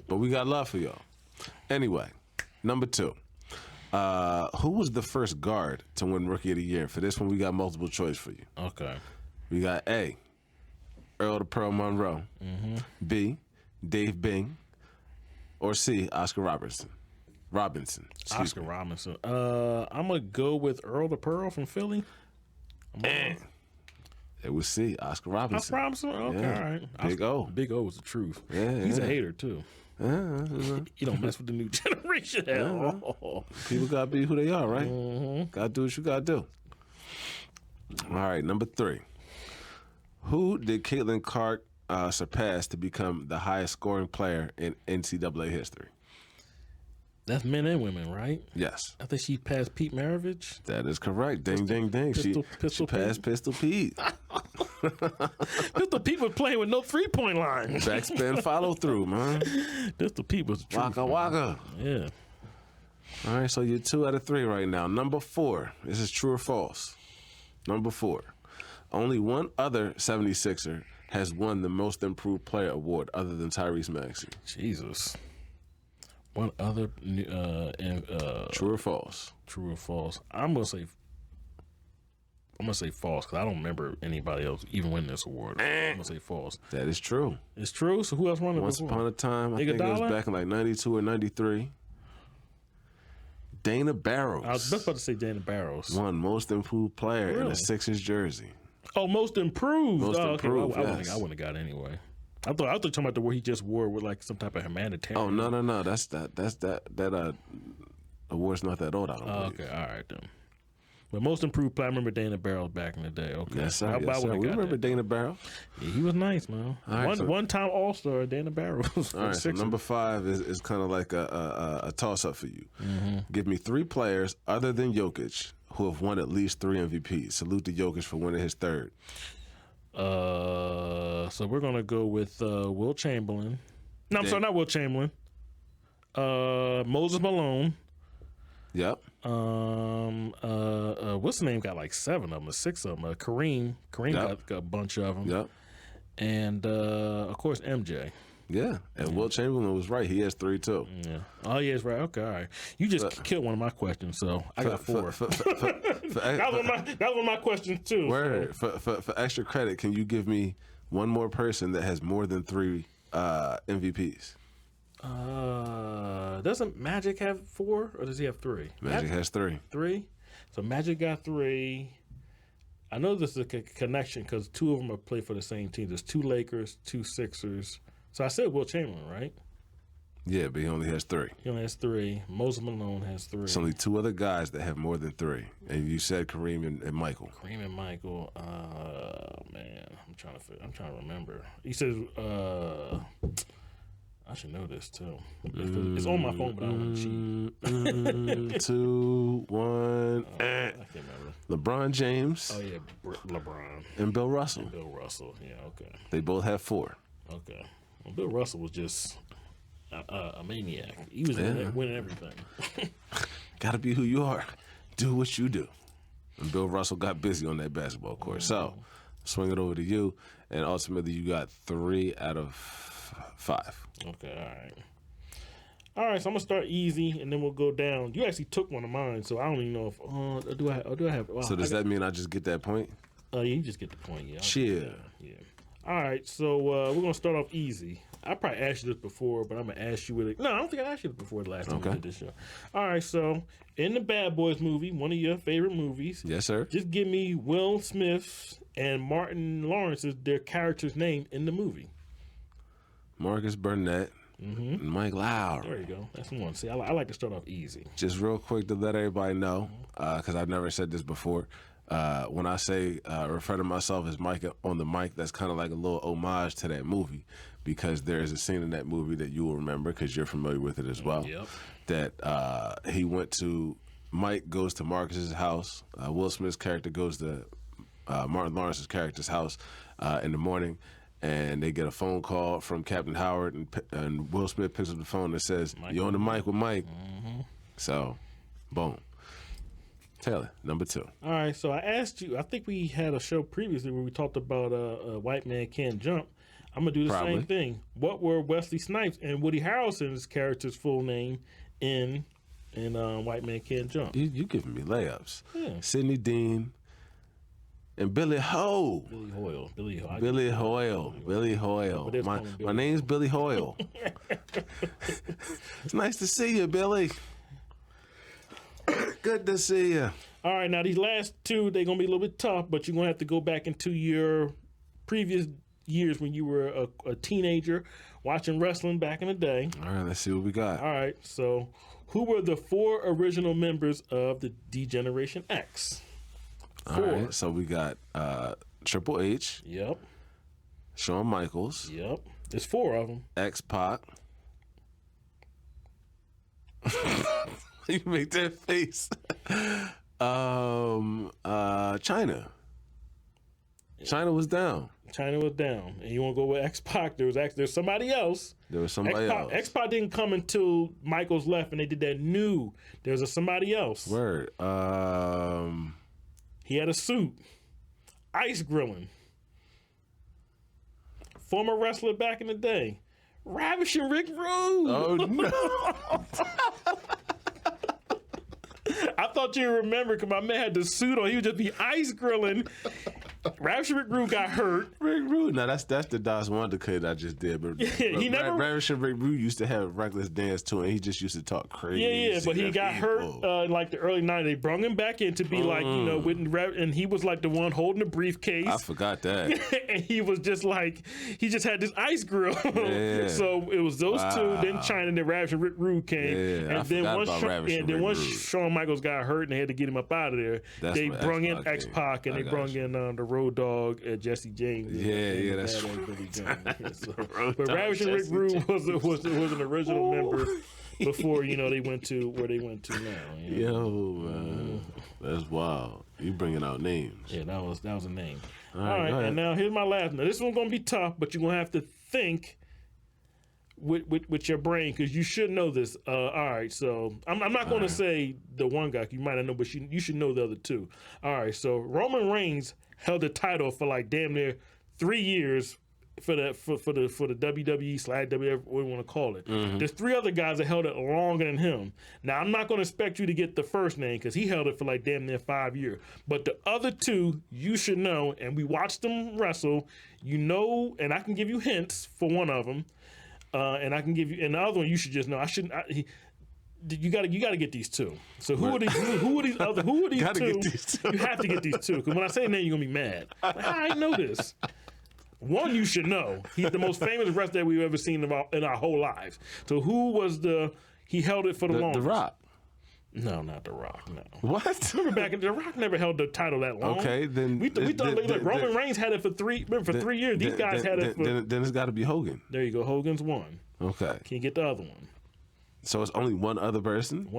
S1: But we got love for y'all. Anyway. Number 2, who was the first guard to win Rookie of the Year? For this one, we got multiple choice for you.
S2: Okay.
S1: We got A, Earl the Pearl Monroe, B, Dave Bing, or C, Oscar Robertson. Robinson. Excuse
S2: Oscar
S1: me.
S2: Robinson. I'm gonna go with Earl the Pearl from Philly.
S1: It was C. Oscar Robinson.
S2: Oscar Robinson. Okay,
S1: Yeah.
S2: all right.
S1: Big O.
S2: Big O is the truth.
S1: Yeah,
S2: He's a
S1: yeah.
S2: hater too. He don't mess with the new generation at all.
S1: People gotta be who they are, right? Gotta do what you gotta do. All right, number 3. Who did Caitlin Clark surpass to become the highest scoring player in NCAA history?
S2: That's men and women, right?
S1: Yes,
S2: I think she passed Pete Maravich.
S1: that is correct. Ding, ding, ding. She passed Pistol Pete.
S2: Pistol Pete was playing with no 3-point line.
S1: Backspin follow through, man.
S2: Pistol Pete was the truth.
S1: Waka waka.
S2: Yeah.
S1: All right, so you're 2 out of 3 right now. Number 4. This is true or false. Number 4. Only one other 76er has won the Most Improved Player award other than Tyrese Maxey.
S2: Jesus. One other
S1: True or false?
S2: true or false? I'm gonna say false because I don't remember anybody else even winning this award. I'm gonna say false.
S1: That is true.
S2: It's true. So who else won it
S1: Once
S2: before?
S1: upon a time, I think it was back in like 92 or 93. Dana Barrows
S2: I was just about to say Dana Barrows.
S1: won Most Improved Player in
S2: Really?
S1: a Sixers jersey.
S2: Oh, most improved.
S1: Most
S2: oh,
S1: improved,
S2: Okay.
S1: yes.
S2: I wouldn't have got it anyway. I thought you were talking about the word he just wore with like some type of humanitarian.
S1: Oh no! That's that award's not that old. I don't
S2: Oh,
S1: believe.
S2: okay, all right then. But most improved player, I remember Dana Barrows back in the day. Okay,
S1: Yes, sir.
S2: I
S1: Yes, sir.
S2: would've
S1: We
S2: got
S1: remember
S2: that.
S1: Dana Barrows.
S2: Yeah, he was nice, man.
S1: All right,
S2: One time All Star, Dana Barrows.
S1: All right, so number 5 is kind of like a toss up for you. Give me 3 players other than Jokic who have won at least 3 MVPs. Salute to Jokic for winning his 3rd.
S2: So we're gonna go with Will Chamberlain. No, I'm sorry, not Will Chamberlain. Moses Malone.
S1: Yep.
S2: What's the name? Got like 7 of them, or 6 of them. Kareem
S1: Yep.
S2: got a bunch of them.
S1: Yep.
S2: And of course MJ.
S1: Yeah. And Will Chamberlain was right. He has 3 too.
S2: Yeah. Oh, yeah, it's right. Okay, all right. You just killed one of my questions, so I got 4. That was one of my questions too.
S1: Word. For extra credit, can you give me one more person that has more than 3 MVPs?
S2: Doesn't Magic have 4 or does he have 3?
S1: Magic has 3.
S2: 3. So Magic got 3. I know this is a connection because 2 of them are played for the same team. There's 2 Lakers, 2 Sixers. So I said Will Chamberlain, right?
S1: Yeah, but he only has 3.
S2: He only has 3. Moses Malone has 3.
S1: There's only 2 other guys that have more than 3, and you said Kareem and Michael.
S2: Kareem and Michael. Man, I'm trying to remember. He says, I should know this too. It's on my phone, but I don't want to cheat.
S1: 2, 1.
S2: I can't remember.
S1: LeBron James
S2: Oh yeah, LeBron.
S1: and Bill Russell.
S2: Bill Russell. Yeah, okay.
S1: They both have 4.
S2: Okay. Well, Bill Russell was just a maniac. He was winning everything.
S1: Gotta be who you are. Do what you do. And Bill Russell got busy on that basketball court. So, swing it over to you, and ultimately you got 3 out of 5.
S2: Okay, all right. All right, so I'm gonna start easy, and then we'll go down. You actually took one of mine, so I don't even know if do I have? Well,
S1: So does that mean I just get that point?
S2: Yeah, you just get the point. Yeah.
S1: Chill.
S2: Yeah. All right, so we're gonna start off easy. I probably asked you this before, but I'm gonna ask you with it. No, I don't think I asked you this before the last time we did this show. All right, so in the Bad Boys movie, one of your favorite movies,
S1: Yes, sir.
S2: just give me Will Smith and Martin Lawrence's their character's name in the movie.
S1: Marcus Burnett and Mike Lowry.
S2: There you go. That's the one. See, I like to start off easy.
S1: Just real quick to let everybody know, because I've never said this before. When I say refer to myself as Mike on the mic, that's kind of like a little homage to that movie, because there is a scene in that movie that you will remember because you're familiar with it as well.
S2: Yep.
S1: That he went to, Mike goes to Marcus's house. Will Smith's character goes to Martin Lawrence's character's house in the morning, and they get a phone call from Captain Howard, and Will Smith picks up the phone and says, "You're on the mic with Mike." So, boom. Taylor, number 2.
S2: All right, so I asked you, I think we had a show previously where we talked about a White Man Can't Jump. I'm going to do the same thing. What were Wesley Snipes and Woody Harrelson's character's full name in White Man Can't Jump?
S1: You giving me layups.
S2: Yeah.
S1: Sidney Dean and Billy Ho.
S2: Billy Hoyle.
S1: Billy Hoyle. Billy Hoyle. My name's Billy Hoyle. It's nice to see you, Billy. Good to see you.
S2: All right, now these last two, they're going to be a little bit tough, but you're going to have to go back into your previous years when you were a teenager watching wrestling back in the day.
S1: All right, let's see what we got.
S2: All right, so who were the 4 original members of the D-Generation X? 4.
S1: All right, so we got Triple H,
S2: Yep.
S1: Shawn Michaels,
S2: Yep. There's 4 of them.
S1: X-Pac. You make that face. China. China was down.
S2: China was down. And you want to go with X-Pac? There's somebody else.
S1: There was somebody else.
S2: X-Pac didn't come until Michaels left and they did that new. There's somebody else.
S1: Word.
S2: He had a suit. Ice grilling. Former wrestler back in the day. Ravishing Rick Rude.
S1: Oh, no.
S2: I thought you remember because my man had the suit on. He would just be ice grilling. Ravishing Rick Rude got hurt.
S1: Rick Rude. Now, that's the Das Wonder kid I just did. But
S2: he never.
S1: Ravishing Rick Rude used to have a reckless dance too, and he just used to talk crazy.
S2: Yeah, but he got hurt in like the early 90s. They brought him back in to be like, and he was like the one holding the briefcase.
S1: I forgot that.
S2: And he was just like, he just had this ice grill.
S1: Yeah.
S2: So it was those two. Then China, then Ravishing Rick Rude came.
S1: Yeah,
S2: and then once Shawn Michaels got hurt and they had to get him up out of there, they brought in X-Pac and they brought in the Road Dogg, Jesse James.
S1: Yeah, that's
S2: But Ravishing Rick Rude was an original member before they went to where they went to now.
S1: Yo, man, that's wild. You bringing out names?
S2: Yeah, that was a name.
S1: All right,
S2: and now here's my last one. This one's gonna be tough, but you're gonna have to think with your brain because you should know this. All right, so I'm not going to say the one guy you might not know, but you should know the other two. All right, so Roman Reigns held the title for like damn near 3 years for the WWE/WWF, what you want to call it.
S1: Mm-hmm.
S2: There's 3 other guys that held it longer than him. Now I'm not going to expect you to get the first name because he held it for like damn near 5 years. But the other 2 you should know, and we watched them wrestle. And I can give you hints for one of them. And I can give you, and the other one you should just know. You got to get these 2. So who are these two?
S1: Get these 2.
S2: You have to get these 2 because when I say a name, you're gonna be mad. Like, I know this. One you should know. He's the most famous wrestler we've ever seen in our whole lives. So who was he held it for the longest?
S1: The Rock.
S2: No, not The Rock. No.
S1: What?
S2: Remember back in The Rock never held the title that long.
S1: Okay, then
S2: we thought Roman Reigns had it for 3 years. These guys had it for.
S1: Then it's got to be Hogan.
S2: There you go. Hogan's one.
S1: Okay.
S2: Can you get the other one?
S1: So it's only one other person?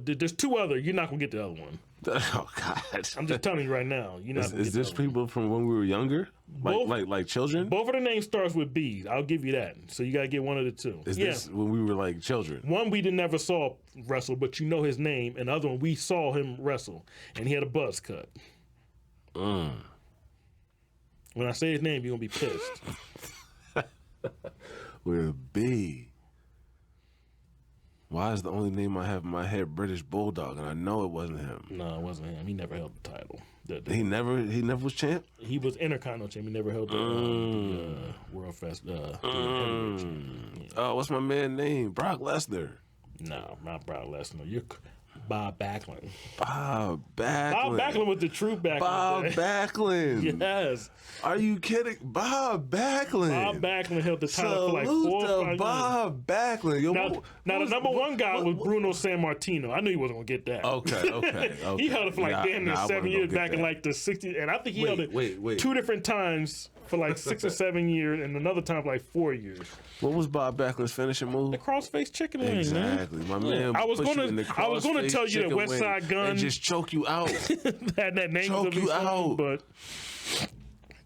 S2: There's 2 other. You're not gonna get the other one.
S1: Oh God!
S2: I'm just telling you right now. You're not.
S1: Is this people from when we were younger, like children?
S2: Both of the names starts with B. I'll give you that. So you gotta get one of the 2.
S1: Is this when we were like children?
S2: One we never saw wrestle, but you know his name, and the other one we saw him wrestle, and he had a buzz cut. When I say his name, you're gonna be pissed.
S1: With B. Why is the only name I have in my head British Bulldog, and I know it wasn't him?
S2: No, it wasn't him. He never held the title.
S1: He never was champ?
S2: He was Intercontinental champ. He never held the World Fest.
S1: Oh, what's my man's name? Brock Lesnar.
S2: No, not Brock Lesnar. You're Bob Backlund.
S1: Bob Backlund.
S2: Bob Backlund was the true Backlund.
S1: Bob Backlund.
S2: Yes.
S1: Are you kidding? Bob Backlund.
S2: Bob Backlund held the title for like 4 or 5 years.
S1: Bob Backlund. Yo,
S2: now the number 1 guy was Bruno Sammartino. I knew he wasn't gonna get that.
S1: Okay.
S2: He held it for like damn near 7 years back in like the 60s, and I think he held it 2 different times for like 6 or 7 years, and another time for like 4 years.
S1: What was Bob Backlund's finishing move?
S2: The crossface chicken wing, man.
S1: Exactly, my man.
S2: I was gonna tell you that West Side Gun
S1: and just choke you out.
S2: had that name
S1: choke you out,
S2: but.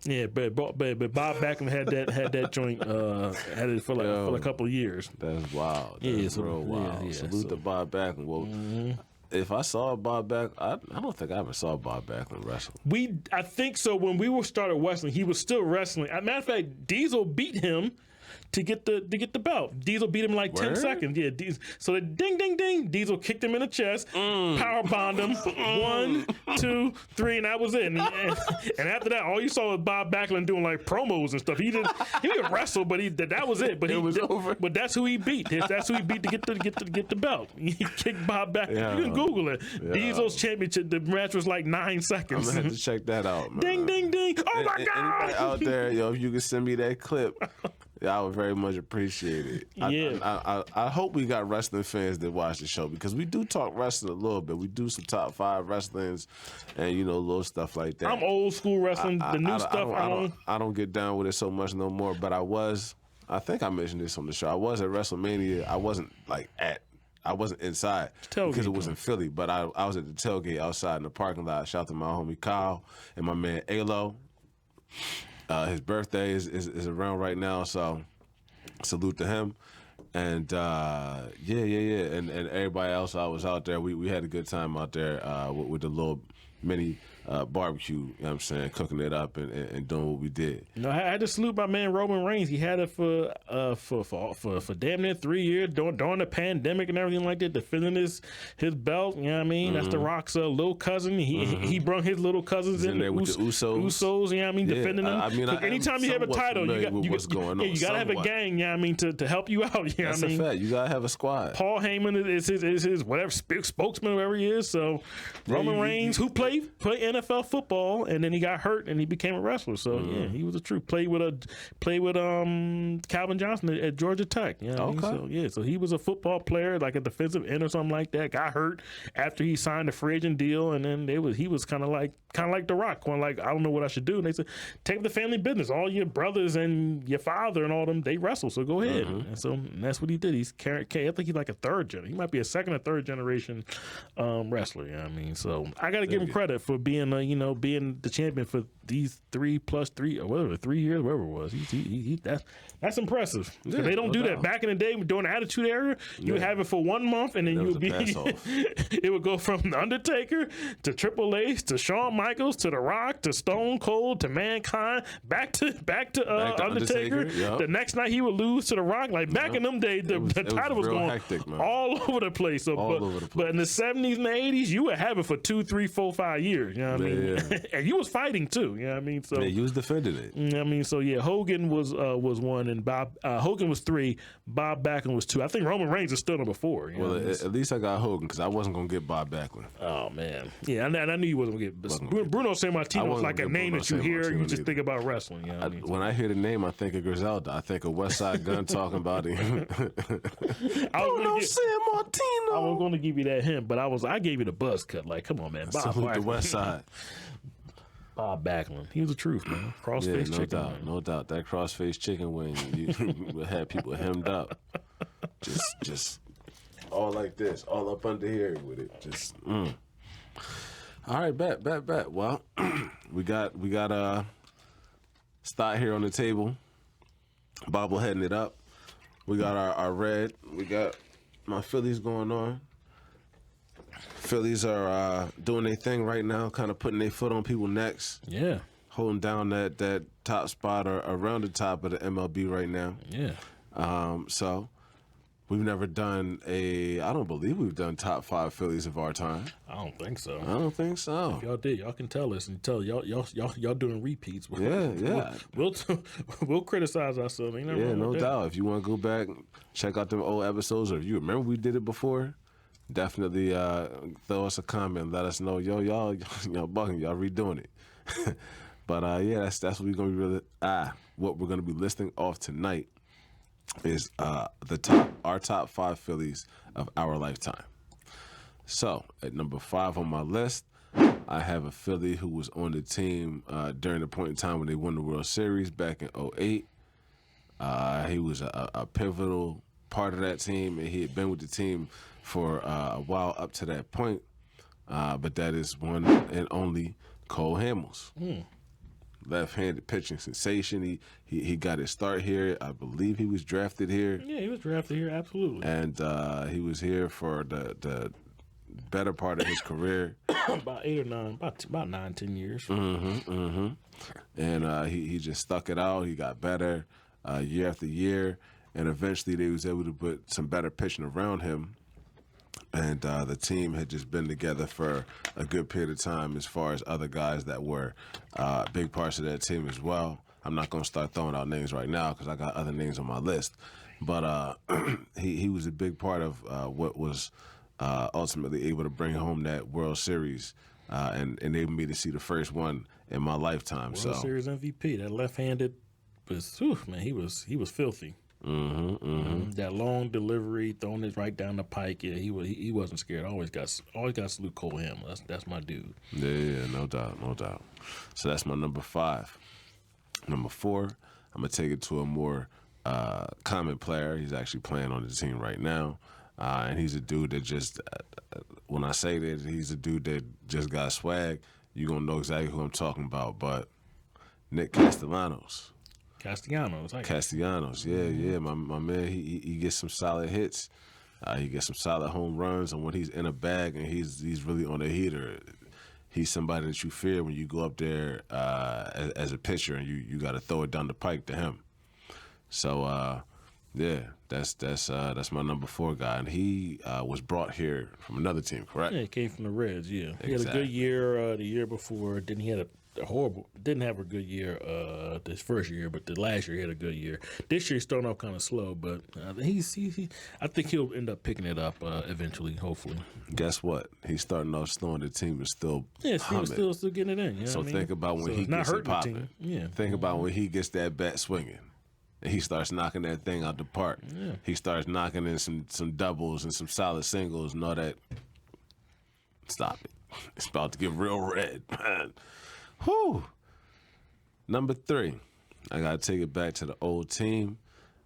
S2: Yeah, but Bob Backlund had that joint had it for a couple of years.
S1: That's wild. That's real wild. Yeah, Salute to Bob Backlund. Well, if I saw Bob Backlund, I don't think I ever saw Bob Backlund wrestle.
S2: I think so. When we started wrestling, he was still wrestling. As a matter of fact, Diesel beat him to get the belt. Diesel beat him in like 10
S1: Word?
S2: seconds. Yeah, so the ding, ding, ding. Diesel kicked him in the chest, power bombed him. 1, 2, 3, and that was it. And after that, all you saw was Bob Backlund doing like promos and stuff. He didn't wrestle, but that was it. But
S1: it was over.
S2: But that's who he beat. That's who he beat to get the belt. He kicked Bob Backlund.
S1: Yeah.
S2: You can Google it. Yeah. Diesel's championship. The match was like 9 seconds.
S1: I'm gonna have to check that out, man.
S2: Ding, ding, ding. Oh my God.
S1: Anybody out there, yo, if you could send me that clip, I would very much appreciate it.
S2: Yeah.
S1: I hope we got wrestling fans that watch the show because we do talk wrestling a little bit. We do some top 5 wrestlings and little stuff like that.
S2: I'm old school wrestling. The new stuff
S1: I don't get down with it so much no more. But I think I mentioned this on the show. I was at WrestleMania. I wasn't inside because it was in Philly, but I was at the tailgate outside in the parking lot. Shout out to my homie Kyle and my man Alo. His birthday is around right now, so salute to him. And and everybody else I was out there. We had a good time out there with the little mini barbecue, you know what I'm saying, cooking it up and doing what we did.
S2: I had to salute my man Roman Reigns. He had it for damn near 3 years during the pandemic and everything like that, defending his belt. You know what I mean? That's The Rock's little cousin. He brought his little cousins in
S1: there with the
S2: Usos. You know what I mean?
S1: Yeah,
S2: defending them.
S1: I mean,
S2: anytime you have a title, you gotta have a gang. You know what I mean? To help you out. You know
S1: That's
S2: what I mean?
S1: a fact. You gotta have a squad.
S2: Paul Heyman is his whatever spokesman, whoever he is. So Roman Reigns, who played NFL football, and then he got hurt and he became a wrestler. So yeah, he was a true played with Calvin Johnson at Georgia Tech. You know what I mean? So he was a football player, like a defensive end or something like that. Got hurt after he signed a free agent deal, and then he was kind of like The Rock, going like, I don't know what I should do. And they said, take the family business. All your brothers and your father and all them, they wrestle. So go ahead. And that's what he did. He's I think he's like a third generation. He might be a second or third generation wrestler. You know what I mean? So I got to give him credit for being being the champion for these 3 plus 3 or whatever 3 years, whatever it was. That's impressive. Yeah, they don't do that back in the day during the Attitude Era. You would have it for 1 month, and then you would be. It would go from the Undertaker to Triple H to Shawn Michaels to The Rock to Stone Cold to Mankind back to Undertaker. Yep. The next night he would lose to The Rock. Like back in them days, the title was going hectic, all over the place. So, but in the 70s and the 80s, you would have it for 2, 3, 4, 5 years. You know what I mean? Yeah. And you was fighting too. You know what I mean? So
S1: you was defending it.
S2: You know what I mean? So yeah, Hogan was 1, and Hogan was 3. Bob Backlund was 2. I think Roman Reigns is still number 4.
S1: At least I got Hogan because I wasn't gonna get Bob Backlund.
S2: Oh man, yeah, and I knew you wasn't gonna get. Bruno Sammartino is like a name that you hear, you just think about wrestling. You know what I mean?
S1: When I hear the name, I think of Griselda. I think of West Side Gun talking about him. Bruno Sammartino.
S2: I was going to give you that hint, but I gave you the buzz cut. Like, come on, man, Bob
S1: Salute the West Side.
S2: Bob Backlund, he was the truth, man. Crossface chicken wing.
S1: No doubt. That crossface chicken wing, you had people hemmed up, just all like this, all up under here with it. Just. All right, bet. Well, we got Stott here on the table, bobbleheading it up. We got our red. We got my Phillies going on. Phillies are doing their thing right now, kind of putting their foot on people's necks. Yeah. Holding down that top spot or around the top of the MLB right now. Yeah. So we've never done I don't believe we've done top 5 Phillies of our time.
S2: I don't think so.
S1: I don't think so.
S2: If y'all did, y'all can tell us and tell y'all doing repeats.
S1: Yeah.
S2: We'll criticize ourselves.
S1: No doubt. If you want to go back, check out them old episodes, or if you remember we did it before, definitely throw us a comment. Let us know, y'all bugging, y'all redoing it. But that's what we're gonna be what we're gonna be listing off tonight is our top 5 Phillies of our lifetime. So at number 5 on my list, I have a Philly who was on the team during the point in time when they won the World Series back in 2008. He was a pivotal part of that team, and he had been with the team for a while up to that point. But that is one and only Cole Hamels. Left-handed pitching sensation. He got his start here. I believe he was drafted here.
S2: Yeah, he was drafted here, absolutely.
S1: And he was here for the better part of his career.
S2: About 8 or 9, about 9, 10 years.
S1: And he just stuck it out. He got better. year after year, and eventually they was able to put some better pitching around him. And the team had just been together for a good period of time as far as other guys that were big parts of that team as well. I'm not going to start throwing out names right now because I got other names on my list. But he was a big part of what was ultimately able to bring home that World Series and enable me to see the first one in my lifetime.
S2: World Series MVP. That left-handed was, man, he was filthy. That long delivery, throwing it right down the pike. Yeah, he wasn't scared. Always got salute Cole Hamler. That's my dude.
S1: Yeah, no doubt. So that's my number 5. Number 4, I'm gonna take it to a more common player. He's actually playing on the team right now, and he's a dude that just when I say that he's a dude that just got swag, you gonna know exactly who I'm talking about. But Nick Castellanos. Castellanos, yeah, my man, he gets some solid hits, he gets some solid home runs, and when he's in a bag and he's really on a heater, he's somebody that you fear when you go up there as a pitcher and you got to throw it down the pike to him. So yeah, that's my number 4 guy, and he was brought here from another team, correct?
S2: Yeah, he came from the Reds. Yeah, he
S1: Exactly.
S2: had a good year the year before. Then he had a horrible. Didn't have a good year this first year, but the last year he had a good year. This year he's starting off kind of slow, but I think he'll end up picking it up eventually, hopefully.
S1: Guess what? He's starting off slow, and the team is still humming.
S2: Still getting it in. You know
S1: So
S2: what I mean?
S1: think about when
S2: So
S1: he
S2: it's not
S1: gets it
S2: hurting the
S1: popping.
S2: team. Yeah.
S1: Think about when he gets that bat swinging, and he starts knocking that thing out the park.
S2: Yeah.
S1: He starts knocking in some doubles and some solid singles and all that. Stop it! It's about to get real red, man. Whew. Number 3, I gotta take it back to the old team,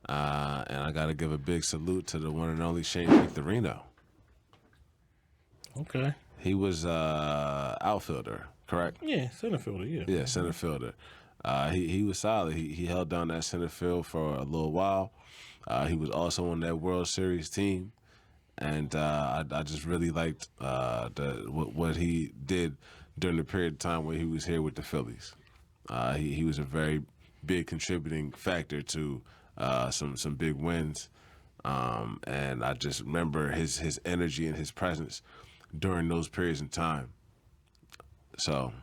S1: and I gotta give a big salute to the one and only Shane Victorino.
S2: Okay.
S1: He was outfielder, correct?
S2: Yeah, center fielder. Yeah.
S1: Yeah, center fielder. He was solid. He held down that center field for a little while. He was also on that World Series team, and I just really liked what he did during the period of time when he was here with the Phillies. He was a very big contributing factor to some big wins, and I just remember his energy and his presence during those periods in time. So.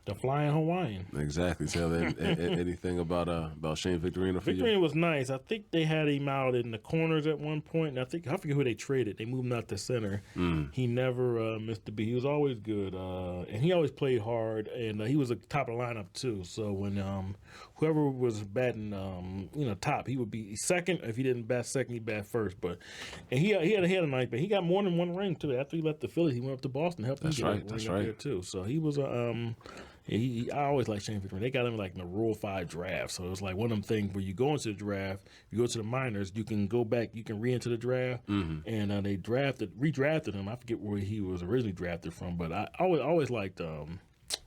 S2: The Flying Hawaiian.
S1: Exactly. Tell anything about Shane Victorino for you?
S2: Victorino was nice. I think they had him out in the corners at one point, and I forget who they traded. They moved him out to center. He never missed a beat. He was always good, and he always played hard. And he was a top of the lineup too. So when whoever was batting, top, he would be second. If he didn't bat second, he bat first. And he had a nice bat. He got more than one ring too. After he left the Phillies, he went up to Boston, helped him get a ring up there too. So he was a I always like Shane Victorino. They got him like in the Rule 5 draft. So it's like one of them things where you go into the draft, you go to the minors, you can go back, you can re-enter the draft. And they redrafted him. I forget where he was originally drafted from, but I always liked Shane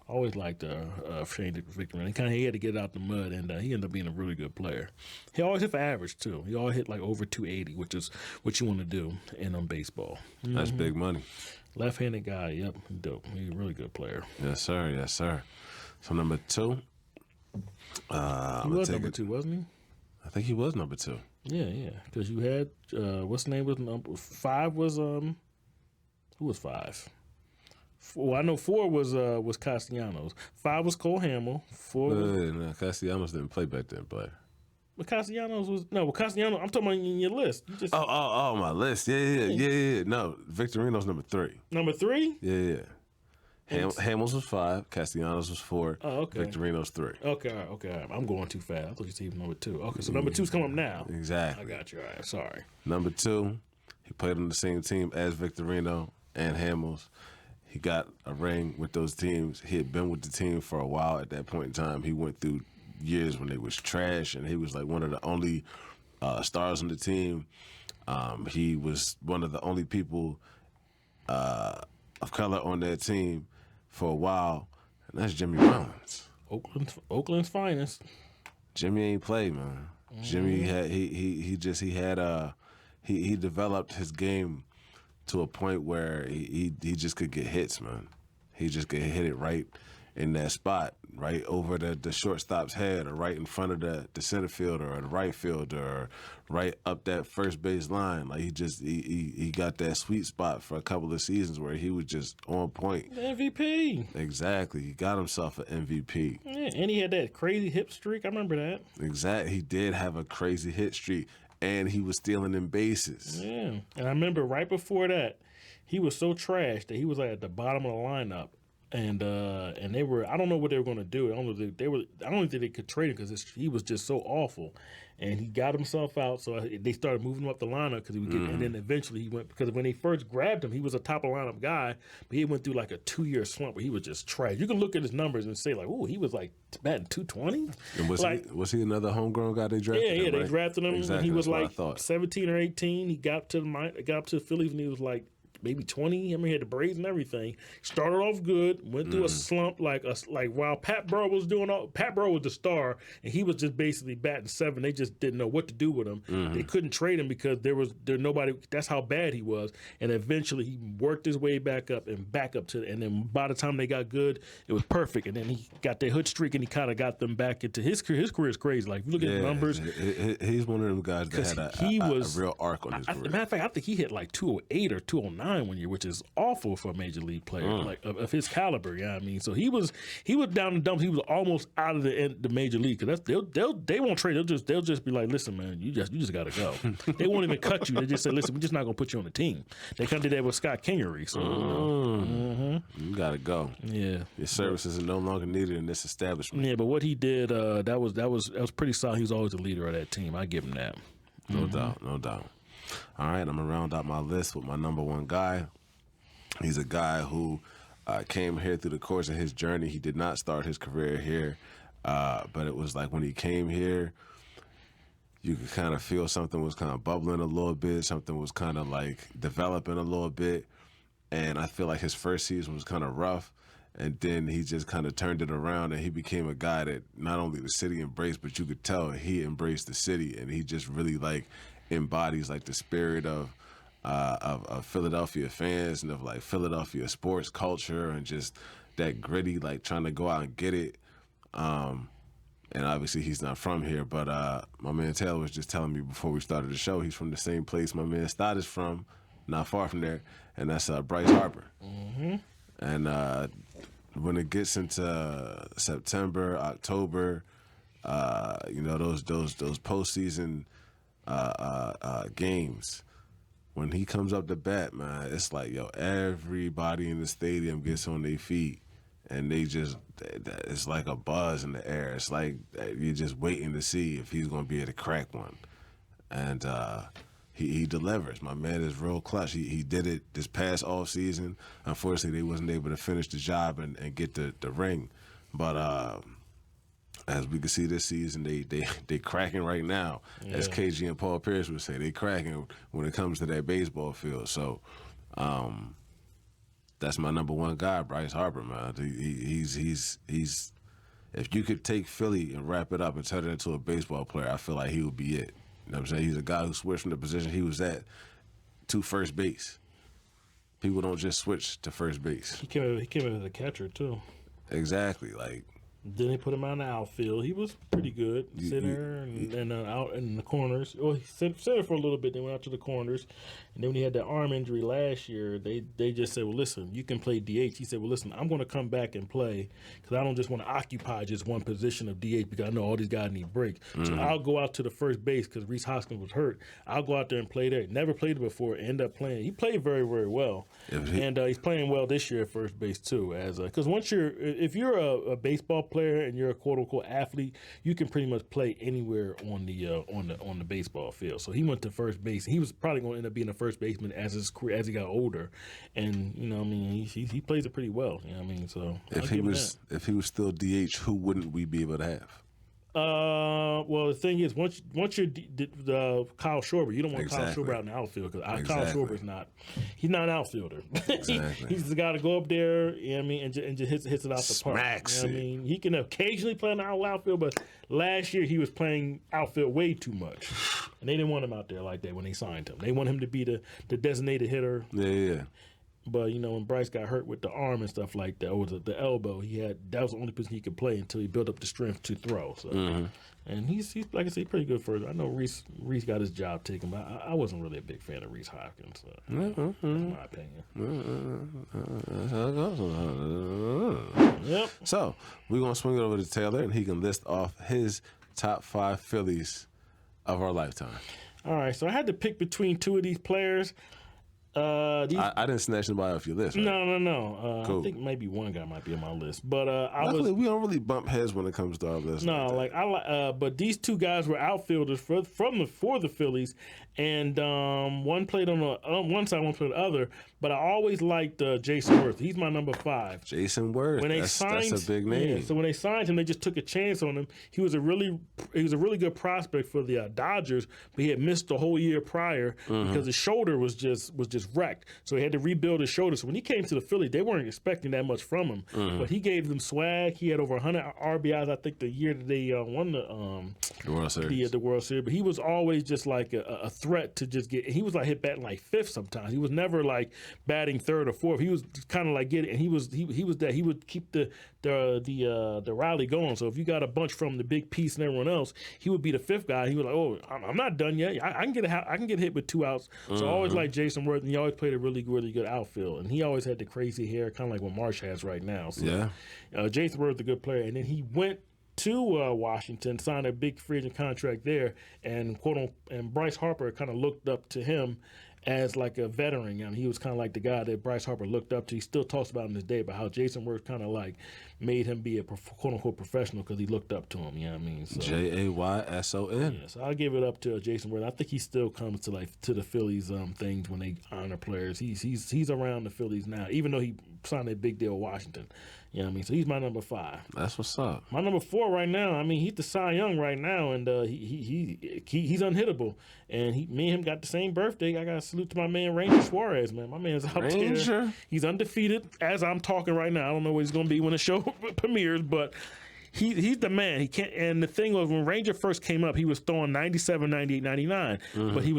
S2: Victorino. He had to get out the mud, and he ended up being a really good player. He always hit for average too. He always hit like over 280, which is what you want to do in baseball.
S1: That's big money.
S2: Left-handed guy, yep, dope. He's a really good player.
S1: Yes, sir. So number 2.
S2: He was number 2, wasn't he?
S1: I think he was number 2.
S2: Yeah. Because you had what's the name was number 5 was who was 5? Well, I know 4 was Castellanos. 5 was Cole Hamel. 4 was
S1: No, Castellanos didn't play back then, but.
S2: But Castellanos was Castellanos. I'm talking about in your list. You just
S1: my list. Yeah. No, Victorino's number 3.
S2: Number 3?
S1: Yeah. Hamels was 5. Castellanos was 4.
S2: Oh, okay.
S1: Victorino's 3.
S2: Okay. All right. I'm going too fast. I thought you said number 2. Okay, so number 2's coming up now.
S1: Exactly.
S2: I got you. All right. Sorry.
S1: Number 2, he played on the same team as Victorino and Hamels. He got a ring with those teams. He had been with the team for a while at that point in time. He went through years when they was trash, and he was like one of the only stars on the team. He was one of the only people of color on that team for a while, and that's Jimmy Rollins.
S2: Oakland's finest.
S1: Jimmy ain't played, man. Jimmy had he developed his game to a point where he just could get hits, man. He just could hit it right in that spot, right over the shortstop's head, or right in front of the center fielder or the right fielder, or right up that first base line. Like he got that sweet spot for a couple of seasons where he was just on point.
S2: MVP.
S1: Exactly, he got himself an MVP.
S2: Yeah, and he had that crazy hip streak. I remember that.
S1: Exactly, he did have a crazy hit streak, and he was stealing them bases.
S2: Yeah, and I remember right before that, he was so trash that he was like at the bottom of the lineup, and they were, I don't know what they were going to do. I don't know if they were. I don't think they could trade him because he was just so awful, and he got himself out. So they started moving him up the lineup because he would get, and then eventually he went, because when they first grabbed him, he was a top of lineup guy, but he went through like a 2-year slump where he was just trash. You can look at his numbers and say like, oh, he was like batting 220.
S1: And was he another homegrown guy they drafted?
S2: Yeah,
S1: him,
S2: they
S1: right?
S2: drafted him when he was like
S1: thought.
S2: 17 or 18. He got to the Phillies when he was like maybe 20. I mean, he had the braids and everything. Started off good, went through a slump like while Pat Burrow was doing all. Pat Burrow was the star, and he was just basically batting 7. They just didn't know what to do with him. They couldn't trade him because there nobody. That's how bad he was. And eventually, he worked his way back up and and then by the time they got good, it was perfect. And then he got their hood streak, and he kind of got them back into his career. His career is crazy. Like, if you look at the numbers,
S1: he's one of them guys that had a real arc on his career.
S2: Matter of fact, I think he hit like 208 or 209 one year, which is awful for a major league player like of his caliber. Yeah, I mean, so he was down the dumps. He was almost out of the major league, because they won't trade. They'll just be like, listen, man, you just got to go. They won't even cut you. They just say, listen, we're just not gonna put you on the team. They kind of did that with Scott Kingery. So
S1: you got to go.
S2: Yeah,
S1: your services are no longer needed in this establishment.
S2: Yeah, but what he did, that was pretty solid. He was always the leader of that team. I give him that.
S1: No doubt. All right, I'm gonna round out my list with my number one guy. He's a guy who came here through the course of his journey. He did not start his career here, but it was like when he came here, you could kind of feel something was kind of bubbling a little bit. Something was kind of like developing a little bit. And I feel like his first season was kind of rough. And then he just kind of turned it around, and he became a guy that not only the city embraced, but you could tell he embraced the city. And he just really like embodies like the spirit of Philadelphia fans and of like Philadelphia sports culture, and just that gritty, like trying to go out and get it. And obviously he's not from here, but my man Taylor was just telling me before we started the show, he's from the same place my man Stott is from, not far from there, and that's Bryce Harper. And when it gets into September, October, those postseason games, when he comes up to bat, man, it's like, yo, everybody in the stadium gets on their feet, and it's like a buzz in the air. It's like you're just waiting to see if he's going to be able to crack one. And he delivers. My man is real clutch. He did it this past off season. Unfortunately, they wasn't able to finish the job and get the ring. But as we can see this season, they cracking right now. Yeah. As KG and Paul Pierce would say, they cracking when it comes to that baseball field. So that's my number one guy, Bryce Harper, man. He's if you could take Philly and wrap it up and turn it into a baseball player, I feel like he would be it. You know what I'm saying? He's a guy who switched from the position he was at to first base. People don't just switch to first base.
S2: He came in as a catcher too.
S1: Exactly, like.
S2: Then they put him out in the outfield. He was pretty good, center and out in the corners. Well, he center for a little bit. Then went out to the corners, and then when he had that arm injury last year, they just said, "Well, listen, you can play DH." He said, "Well, listen, I'm going to come back and play because I don't just want to occupy just one position of DH because I know all these guys need breaks. So I'll go out to the first base because Reese Hoskins was hurt. I'll go out there and play there. Never played it before. End up playing. He played very, very well, and he's playing well this year at first base too. Because if you're a baseball player and you're a quote unquote athlete, you can pretty much play anywhere on the baseball field. So he went to first base. He was probably going to end up being a first baseman as he got older, and he plays it pretty well. You know what I mean? So if
S1: he was still DH, who wouldn't we be able to have?
S2: Well, the thing is, once you're Kyle Schwarber, you don't want Kyle Schwarber out in the outfield because Kyle Schwarber's he's not an outfielder. He's the guy to go up there, you know what I mean, and just hits it out the park.
S1: Smacks
S2: you know what I mean, he can occasionally play in the outfield, but last year he was playing outfield way too much, and they didn't want him out there like that when they signed him. They want him to be the designated hitter.
S1: Yeah.
S2: But when Bryce got hurt with the arm and stuff like that, or the elbow, that was the only position he could play until he built up the strength to throw. So, and he's like I said, pretty good for it. I know Reese got his job taken, but I wasn't really a big fan of Reese Hopkins. So, that's my opinion. Yep.
S1: So we're gonna swing it over to Taylor, and he can list off his top 5 Phillies of our lifetime.
S2: All right, so I had to pick between two of these players.
S1: I didn't snatch anybody off your list, right?
S2: No.
S1: Cool.
S2: I think maybe one guy might be on my list, but
S1: Luckily, we don't really bump heads when it comes to our list.
S2: but these two guys were outfielders for the Phillies, and one played on one side, one played on the other. But I always liked Jason Worth. He's my number 5.
S1: Jason Worth. That's a big name.
S2: Yeah, so when they signed him, they just took a chance on him. He was a really good prospect for the Dodgers, but he had missed the whole year prior because his shoulder was just wrecked. So he had to rebuild his shoulder. So when he came to the Phillies, they weren't expecting that much from him. But he gave them swag. He had over 100 RBIs, I think, the year that they won the World Series. The World Series. But he was always just like a threat to just get. He was like hit batting like 5th sometimes. He was never like batting 3rd or 4th. He was kind of like getting, and he was that he would keep the rally going. So if you got a bunch from the big piece and everyone else, he would be the 5th guy. He was like, oh, I'm not done yet. I can get hit with 2 outs. So I always liked Jason Worth, and he always played a really good outfield. And he always had the crazy hair, kind of like what Marsh has right now. So, Jason Worth, a good player, and then he went to Washington, signed a big free agent contract there, and and Bryce Harper kind of looked up to him as like a veteran. He was kind of like the guy that Bryce Harper looked up to. He still talks about in his day about how Jason Worth kind of like made him be a quote-unquote professional because he looked up to him. You know what I mean? So,
S1: Jayson.
S2: Yeah, so I'll give it up to Jason Worth. I think he still comes to the Phillies things when they honor players. He's around the Phillies now, even though he signed a big deal with Washington. You know what I mean? So he's my number 5.
S1: That's what's up.
S2: My number 4 right now, I mean, he's the Cy Young right now, and he's unhittable. And me and him got the same birthday. I got to salute to my man, Ranger Suarez, man. My man's out there. He's undefeated as I'm talking right now. I don't know what he's going to be when the show premieres, but he's the man. He can't. And the thing was, when Ranger first came up, he was throwing 97, 98, 99. But there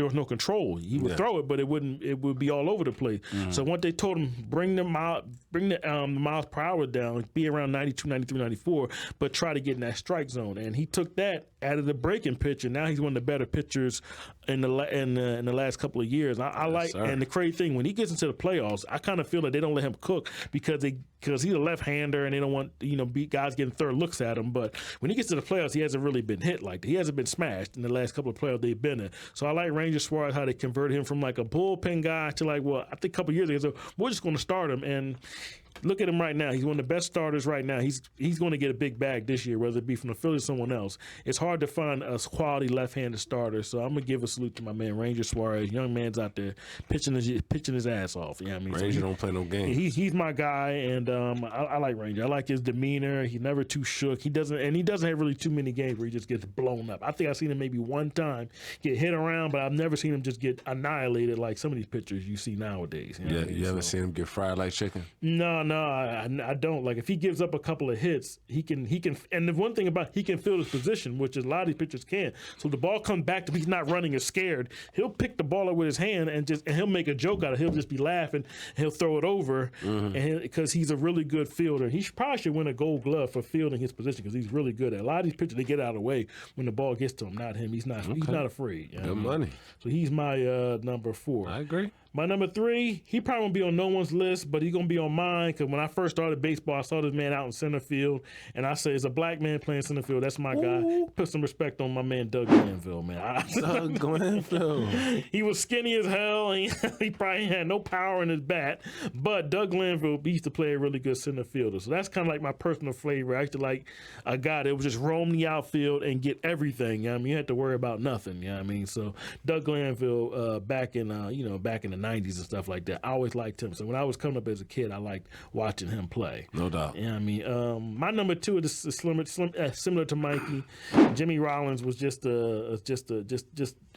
S2: was no control. He would throw it, but it would be all over the place. So once they told him bring the miles per hour down, be around 92, 93, 94, but try to get in that strike zone. And he took that out of the breaking pitch, and now he's one of the better pitchers in the last couple of years. And the crazy thing, when he gets into the playoffs, I kind of feel that they don't let him cook because he's a left-hander and they don't want guys getting third looks at him. But when he gets to the playoffs, he hasn't really been hit like that. He hasn't been smashed in the last couple of playoffs they've been in. So I like Ranger Suarez, how they converted him from like a bullpen guy to I think a couple of years ago, so we're just going to start him. And look at him right now. He's one of the best starters right now. He's going to get a big bag this year, whether it be from the Phillies or someone else. It's hard to find a quality left-handed starter, so I'm going to give a salute to my man, Ranger Suarez. Young man's out there pitching his ass off. You know what I mean?
S1: Ranger don't play no games.
S2: He's my guy, and I like Ranger. I like his demeanor. He's never too shook. He doesn't have really too many games where he just gets blown up. I think I've seen him maybe one time get hit around, but I've never seen him just get annihilated like some of these pitchers you see nowadays. You know what I mean?
S1: You haven't seen him get fried like chicken?
S2: No, I don't. Like if he gives up a couple of hits, he can. And the one thing about he can fill his position, which a lot of these pitchers can't. So the ball comes back to him, he's not running or scared. He'll pick the ball up with his hand and he'll make a joke out of it. He'll just be laughing. He'll throw it over, and because he's a really good fielder. He probably should win a Gold Glove for fielding his position because he's really good at it. A lot of these pitchers, they get out of the way when the ball gets to him. Not him. He's not afraid.
S1: Good money.
S2: So he's my number 4.
S1: I agree.
S2: My number 3, he probably won't be on no one's list, but he's going to be on mine because when I first started baseball, I saw this man out in center field, and I said, it's a black man playing center field. That's my guy. Put some respect on my man, Doug Glanville, man.
S1: Doug Glanville.
S2: He was skinny as hell, and he probably had no power in his bat, but Doug Glanville used to play a really good center fielder. So that's kind of like my personal flavor. I used to like a guy that would just roam the outfield and get everything. You know what I mean? You had to worry about nothing. You know what I mean? So Doug Glanville back in the 90s and stuff like that. I always liked him. So when I was coming up as a kid, I liked watching him play.
S1: No doubt.
S2: You know what I mean? My number 2 is similar to Mikey. Jimmy Rollins was just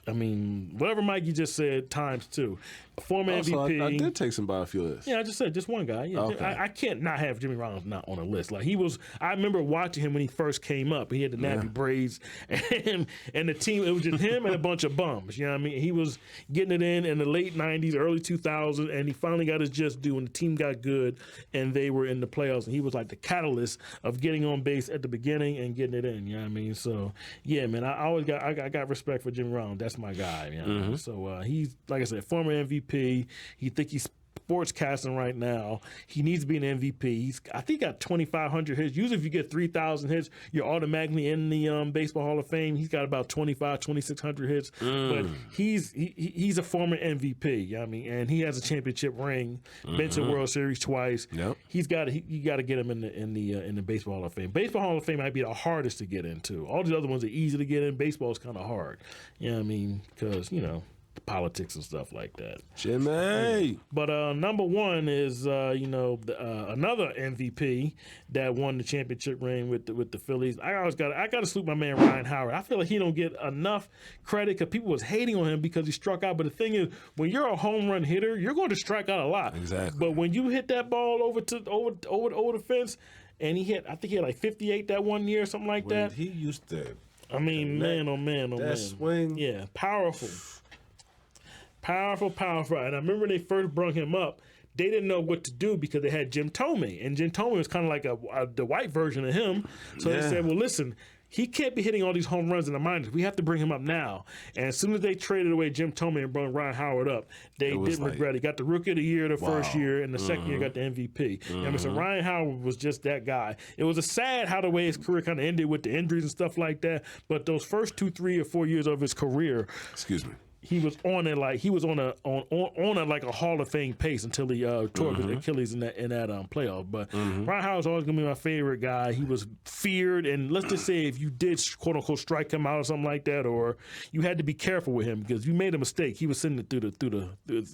S2: I mean, whatever Mike you just said times 2. Former MVP.
S1: I did take somebody off your list.
S2: Yeah, I just said just one guy. Yeah,
S1: Okay.
S2: I can't not have Jimmy Rollins not on the list. Like he was, I remember watching him when he first came up. He had the nappy braids, and the team. It was just him and a bunch of bums. You know what I mean? He was getting it in the late '90s, early 2000s, and he finally got his just due. And the team got good, and they were in the playoffs. And he was like the catalyst of getting on base at the beginning and getting it in. You know what I mean? So yeah, man, I got respect for Jimmy Rollins. That's my guy. You know? So he's, like I said, former MVP. He think he's sportscasting right now. He needs to be an MVP. I think he got 2,500 hits. Usually if you get 3,000 hits, you're automatically in the Baseball Hall of Fame. He's got about 2,600 hits. But he's a former MVP. You know what I mean? And he has a championship ring, been to the World Series twice.
S1: Yep.
S2: You got to get him in the Baseball Hall of Fame. Baseball Hall of Fame might be the hardest to get into. All the other ones are easy to get in. Baseball is kind of hard. You know what I mean? Because, politics and stuff like that.
S1: Jimmy.
S2: But number one is another MVP that won the championship ring with the Phillies. I got to salute my man Ryan Howard. I feel like he don't get enough credit because people was hating on him because he struck out. But the thing is, when you're a home run hitter, you're going to strike out a lot.
S1: Exactly.
S2: But when you hit that ball over the fence, and I think he had like 58 that one year, something like that.
S1: He used to.
S2: I mean, man, oh man, oh man.
S1: That swing.
S2: Yeah, powerful. Powerful. And I remember when they first brought him up, they didn't know what to do because they had Jim Thome. And Jim Thome was kind of like the white version of him. So they said, well, listen, he can't be hitting all these home runs in the minors. We have to bring him up now. And as soon as they traded away Jim Thome and brought Ryan Howard up, they didn't regret it. He got the Rookie of the Year the first year, and the second year got the MVP. I mean, so Ryan Howard was just that guy. It was a sad how the way his career kind of ended with the injuries and stuff like that. But those first 2, 3, or 4 years of his career, he was on it like he was on a like a Hall of Fame pace until he tore his Achilles in that playoff. But Ryan Howard's always gonna be my favorite guy. He was feared, and let's just say if you did quote unquote strike him out or something like that, or you had to be careful with him because if you made a mistake, he was sending it through the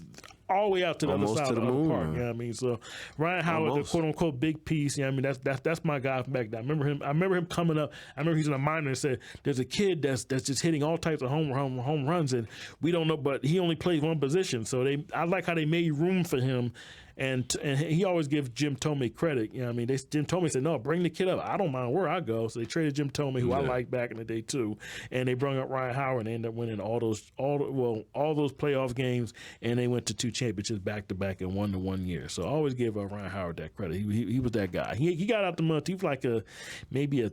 S2: all the way out to the other side of the park. You know what I mean? So Ryan Howard, the quote unquote big piece. You know what I mean? That's my guy from back then. I remember him coming up. I remember he's in a minor and said, "There's a kid that's just hitting all types of home runs, and we don't know, but he only plays one position." So I like how they made room for him. And he always gives Jim Thome credit. You know what I mean? Jim Thome said, no, bring the kid up. I don't mind where I go. So they traded Jim Thome, who I liked back in the day too. And they brought up Ryan Howard and they ended up winning all those playoff games. And they went to 2 championships back to back and won the 1 year. So I always give Ryan Howard that credit. He was that guy. He got out the month. He was like maybe a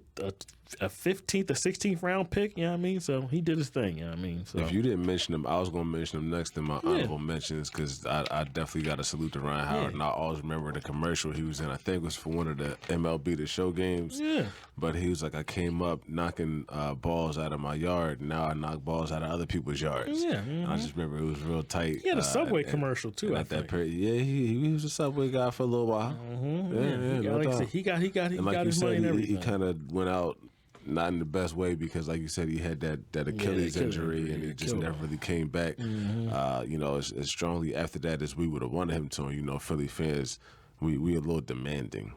S2: 15th or 16th round pick. You know what I mean? So he did his thing. You know what I mean? So
S1: if you didn't mention him, I was going to mention him next in my honorable mentions because I definitely got to salute to Ryan Howard. And I always remember the commercial he was in. I think it was for one of the MLB The Show games.
S2: Yeah.
S1: But he was like, I came up knocking balls out of my yard. And now I knock balls out of other people's yards.
S2: Yeah.
S1: And I just remember it was real tight.
S2: He had a Subway commercial too.
S1: And at that period, he was a Subway guy for a little while.
S2: He got
S1: like
S2: his money and everything.
S1: He kind of went out not in the best way because, like you said, he had that Achilles injury and he just never really came back. As strongly after that as we would have wanted him to. Philly fans, we a little demanding.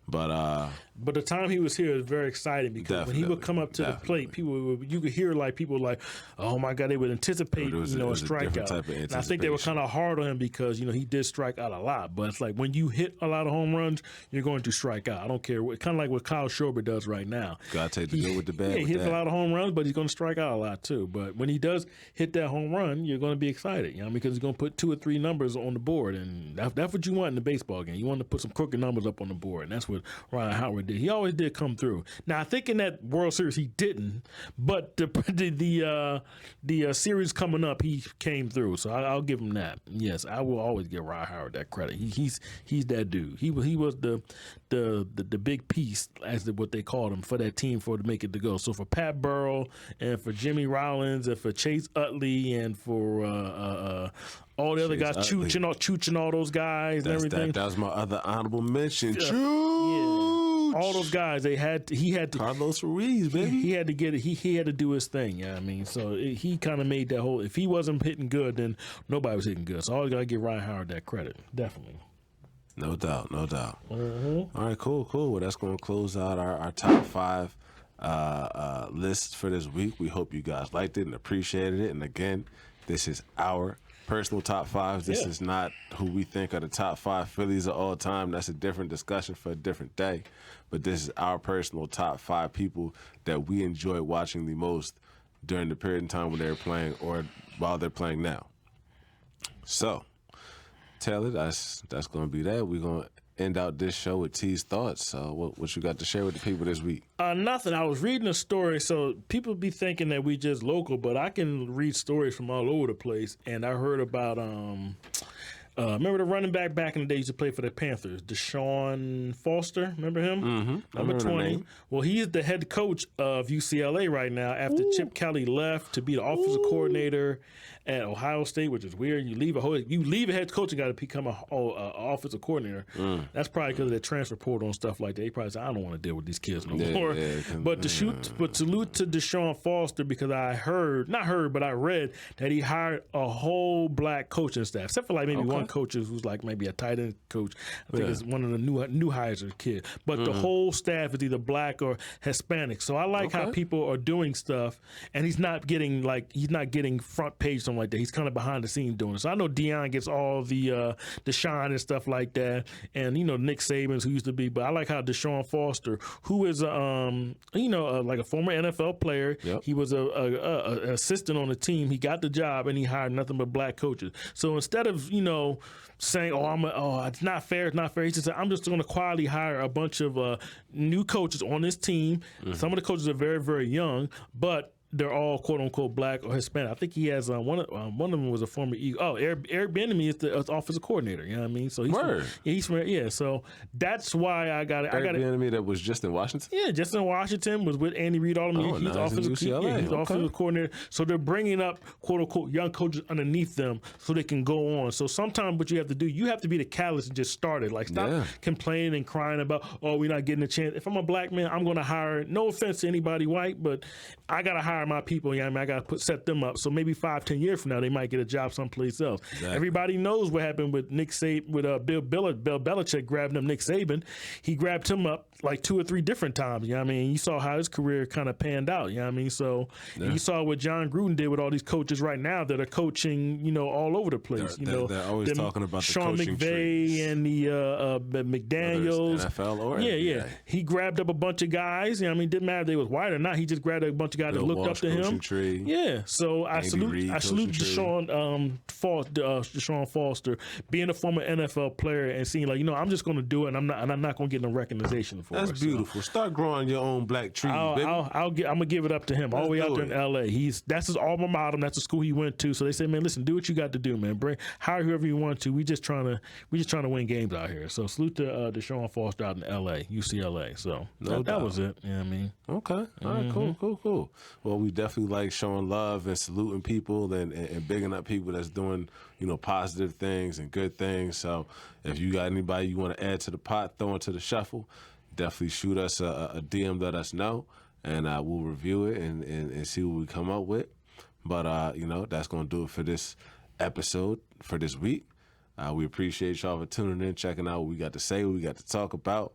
S1: But
S2: the time he was here was very exciting because when he would come up to the plate, you could hear people like, oh my God, they would anticipate a strikeout. And I think they were kind of hard on him because he did strike out a lot. But it's like when you hit a lot of home runs, you're going to strike out. I don't care. Kind of like what Kyle Schwarber does right now.
S1: Gotta take the good with the bad.
S2: Yeah, he hits a lot of home runs, but he's going to strike out a lot too. But when he does hit that home run, you're going to be excited, because he's going to put 2 or 3 numbers on the board, and that's what you want in the baseball game. You want to put some crooked numbers up on the board, and that's what Ryan Howard did. He always did come through. Now I think in that World Series he didn't, but the series coming up he came through. So I'll give him that. Yes, I will always give Ryan Howard that credit. He's that dude. He was the big piece, as what they called him, for that team to make it to go. So for Pat Burrell and for Jimmy Rollins and for Chase Utley and for all the other guys, Chooch all those guys and everything.
S1: That was my other honorable mention. Chooch!
S2: Yeah. All those guys, he had to
S1: Carlos Ruiz, baby.
S2: He had to get it. He had to do his thing. You know what I mean? So he kind of made that whole. If he wasn't hitting good, then nobody was hitting good. So I always gotta give Ryan Howard that credit. Definitely.
S1: No doubt.
S2: Mm-hmm.
S1: All right, cool. Well, that's going to close out our top 5 list for this week. We hope you guys liked it and appreciated it. And again, this is our personal top fives. This is not who we think are the top 5 Phillies of all time. That's a different discussion for a different day. But this is our personal top 5 people that we enjoy watching the most during the period of time when they're playing or while they're playing now. So, Taylor, that's going to be that. We're going to end out this show with T's thoughts. What you got to share with the people this week?
S2: Nothing. I was reading a story, so people be thinking that we just local, but I can read stories from all over the place. And I heard about remember the running back in the day used to play for the Panthers, Deshaun Foster. Remember him?
S1: Mm-hmm.
S2: Number 20. Well, he is the head coach of UCLA right now after Chip Kelly left to be the offensive coordinator at Ohio State, which is weird. You leave a head coach and got to become an offensive coordinator. That's probably because of that transfer portal and stuff like that. He probably said, I don't want to deal with these kids no more. But salute to Deshaun Foster, because I read that he hired a whole black coaching staff, except for like maybe one coach who's like maybe a tight end coach. I think it's one of the new hires or kid. But the whole staff is either black or Hispanic. So I like how people are doing stuff, and he's not getting front page something like that. He's kind of behind the scenes doing it. So I know Deion gets all the shine and stuff like that, and Nick Saban's who used to be. But I like how Deshaun Foster, who is like a former NFL player, he was an assistant on the team. He got the job and he hired nothing but black coaches. So instead of saying, it's not fair, he just said, I'm just going to quietly hire a bunch of new coaches on this team. Some of the coaches are very, very young, but they're all quote unquote black or Hispanic. I think he has one of them was a former Eagle. Oh, Eric Bieniemy is the offensive coordinator. You know what I mean? So so that's why I got it.
S1: Eric Bieniemy that was just in Washington.
S2: Yeah, just in Washington, was with Andy Reid. He's offensive coordinator. So they're bringing up quote unquote young coaches underneath them so they can go on. So sometimes what you have to do, you have to be the catalyst and just start it. Like stop complaining and crying about, we're not getting a chance. If I'm a black man, I'm going to hire. No offense to anybody white, but I got to hire my people. I got to set them up. So maybe 5-10 years from now, they might get a job someplace else. Exactly. Everybody knows what happened with Nick Saban, with Bill Belichick grabbing up Nick Saban. He grabbed him up like 2 or 3 different times. You know what I mean? You saw how his career kind of panned out. You know what I mean? So you saw what John Gruden did with all these coaches right now that are coaching, all over the place.
S1: They're always talking about
S2: Sean
S1: the coaching
S2: McVay
S1: trees.
S2: And the McDaniels.
S1: NFL or
S2: NBA. He grabbed up a bunch of guys. You know what I mean? Didn't matter if they was white or not. He just grabbed a bunch of guys that looked up to him.
S1: Tree.
S2: Yeah. So I salute Deshaun Foster being a former NFL player and seeing like, I'm just going to do it, and I'm not going to get no recognition for it.
S1: That's beautiful. So start growing your own black trees, baby.
S2: I'm gonna give it up to him. All the way out there in L.A. That's his alma mater. That's the school he went to. So they say, man, listen, do what you got to do, man. Hire whoever you want to. We just trying to win games out here. So salute to Deshaun Foster out in L.A., UCLA. So that was it. You know what I mean?
S1: Okay. All right. Cool. Well, we definitely like showing love and saluting people and bigging up people that's doing positive things and good things. So if you got anybody you want to add to the pot, throw into the shuffle, definitely shoot us a DM, let us know, and we'll review it and see what we come up with. But that's gonna do it for this episode for this week. We appreciate y'all for tuning in, checking out what we got to say, what we got to talk about.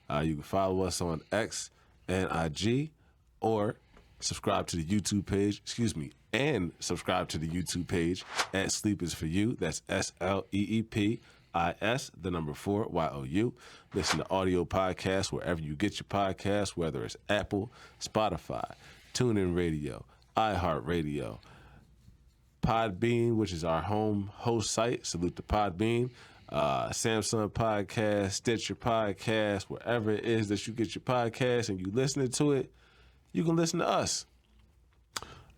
S1: You can follow us on X and IG, or subscribe to the YouTube page. And subscribe to the YouTube page at Sleep Is For You. That's S.L.E.E.P. IS4YOU. Listen to audio podcasts wherever you get your podcasts, whether it's Apple, Spotify, TuneIn Radio, iHeartRadio, Podbean, which is our home host site. Salute to Podbean. Samsung Podcast, Stitcher Podcast, wherever it is that you get your podcast and you listening to it, you can listen to us.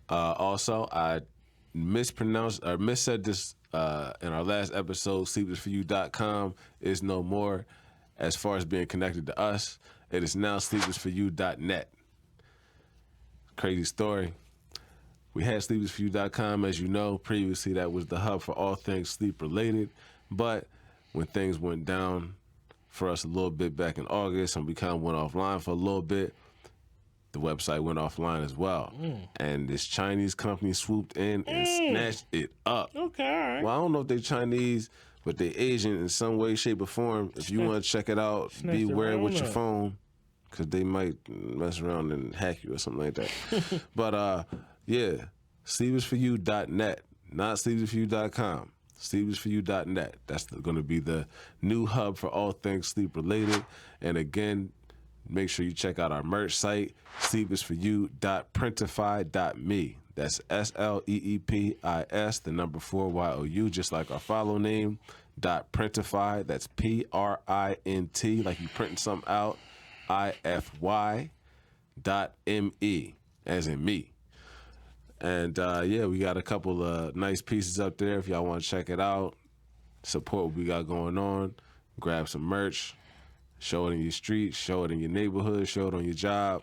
S1: Also, I missaid this in our last episode. sleepisforyou.com is no more as far as being connected to us. It is now sleepisforyou.net. Crazy story. We had sleepisforyou.com, as you know. Previously, that was the hub for all things sleep related. But when things went down for us a little bit back in August and we kind of went offline for a little bit, the website went offline as well. And this Chinese company swooped in and snatched it up.
S2: Okay, all right.
S1: Well, I don't know if they're Chinese, but they're Asian in some way, shape, or form. If you want to check it out, be aware with your phone, because they might mess around and hack you or something like that. But, yeah, sleepisforyou.net, not sleepisforyou.com. sleepisforyou.net. That's going to be the new hub for all things sleep-related. And, again, make sure you check out our merch site, sleepisforyou.printify.me. That's S.L.E.E.P.I.S, the number 4 Y-O-U, just like our follow name, .printify, that's P-R-I-N-T, like you printing something out, I-F-Y, .M-E, as in me. And, yeah, we got a couple of nice pieces up there if y'all want to check it out, support what we got going on, grab some merch, show it in your streets, show it in your neighborhood, show it on your job.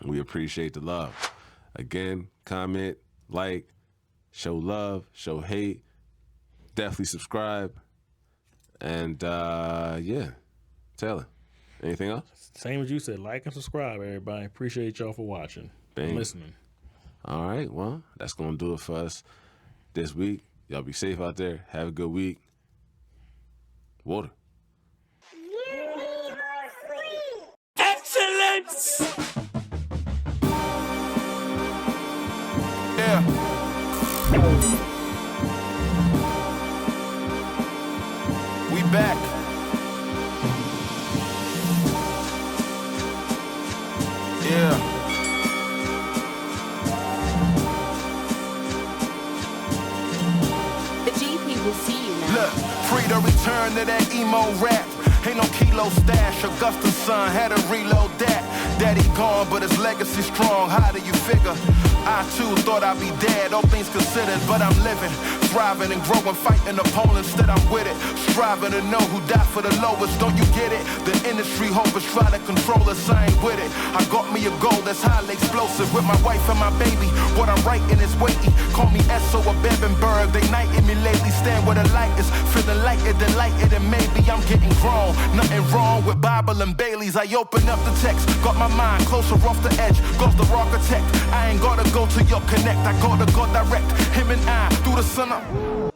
S1: We appreciate the love. Again, comment, like, show love, show hate. Definitely subscribe. And, yeah. Taylor, anything else?
S2: Same as you said. Like and subscribe, everybody. Appreciate y'all for watching and listening.
S1: All right. Well, that's going to do it for us this week. Y'all be safe out there. Have a good week. Water.
S3: Excellence! Yeah. We back. Yeah.
S4: The GP will see you now.
S3: Look, free to return to that emo rap. Ain't no kilo stash. Augusta's son had to reload that. Daddy gone, but his legacy strong. How do you figure? I too thought I'd be dead, all things considered, but I'm living, thriving and growing, fighting opponents that I'm with it. Striving to know who died for the lowest, don't you get it? The industry hopers try to control us, I ain't with it. I got me a goal that's highly explosive with my wife and my baby. What I'm writing is weighty. Call me S.O. or Bebenberg, they knighting me lately. Stand where the light is, feeling lighter, delighted, and maybe I'm getting grown. Nothing wrong with Bible and Baileys. I open up the text, got my mind closer off the edge. Goes the architect, I ain't gotta go to your connect. I gotta go direct, him and I through the sun up.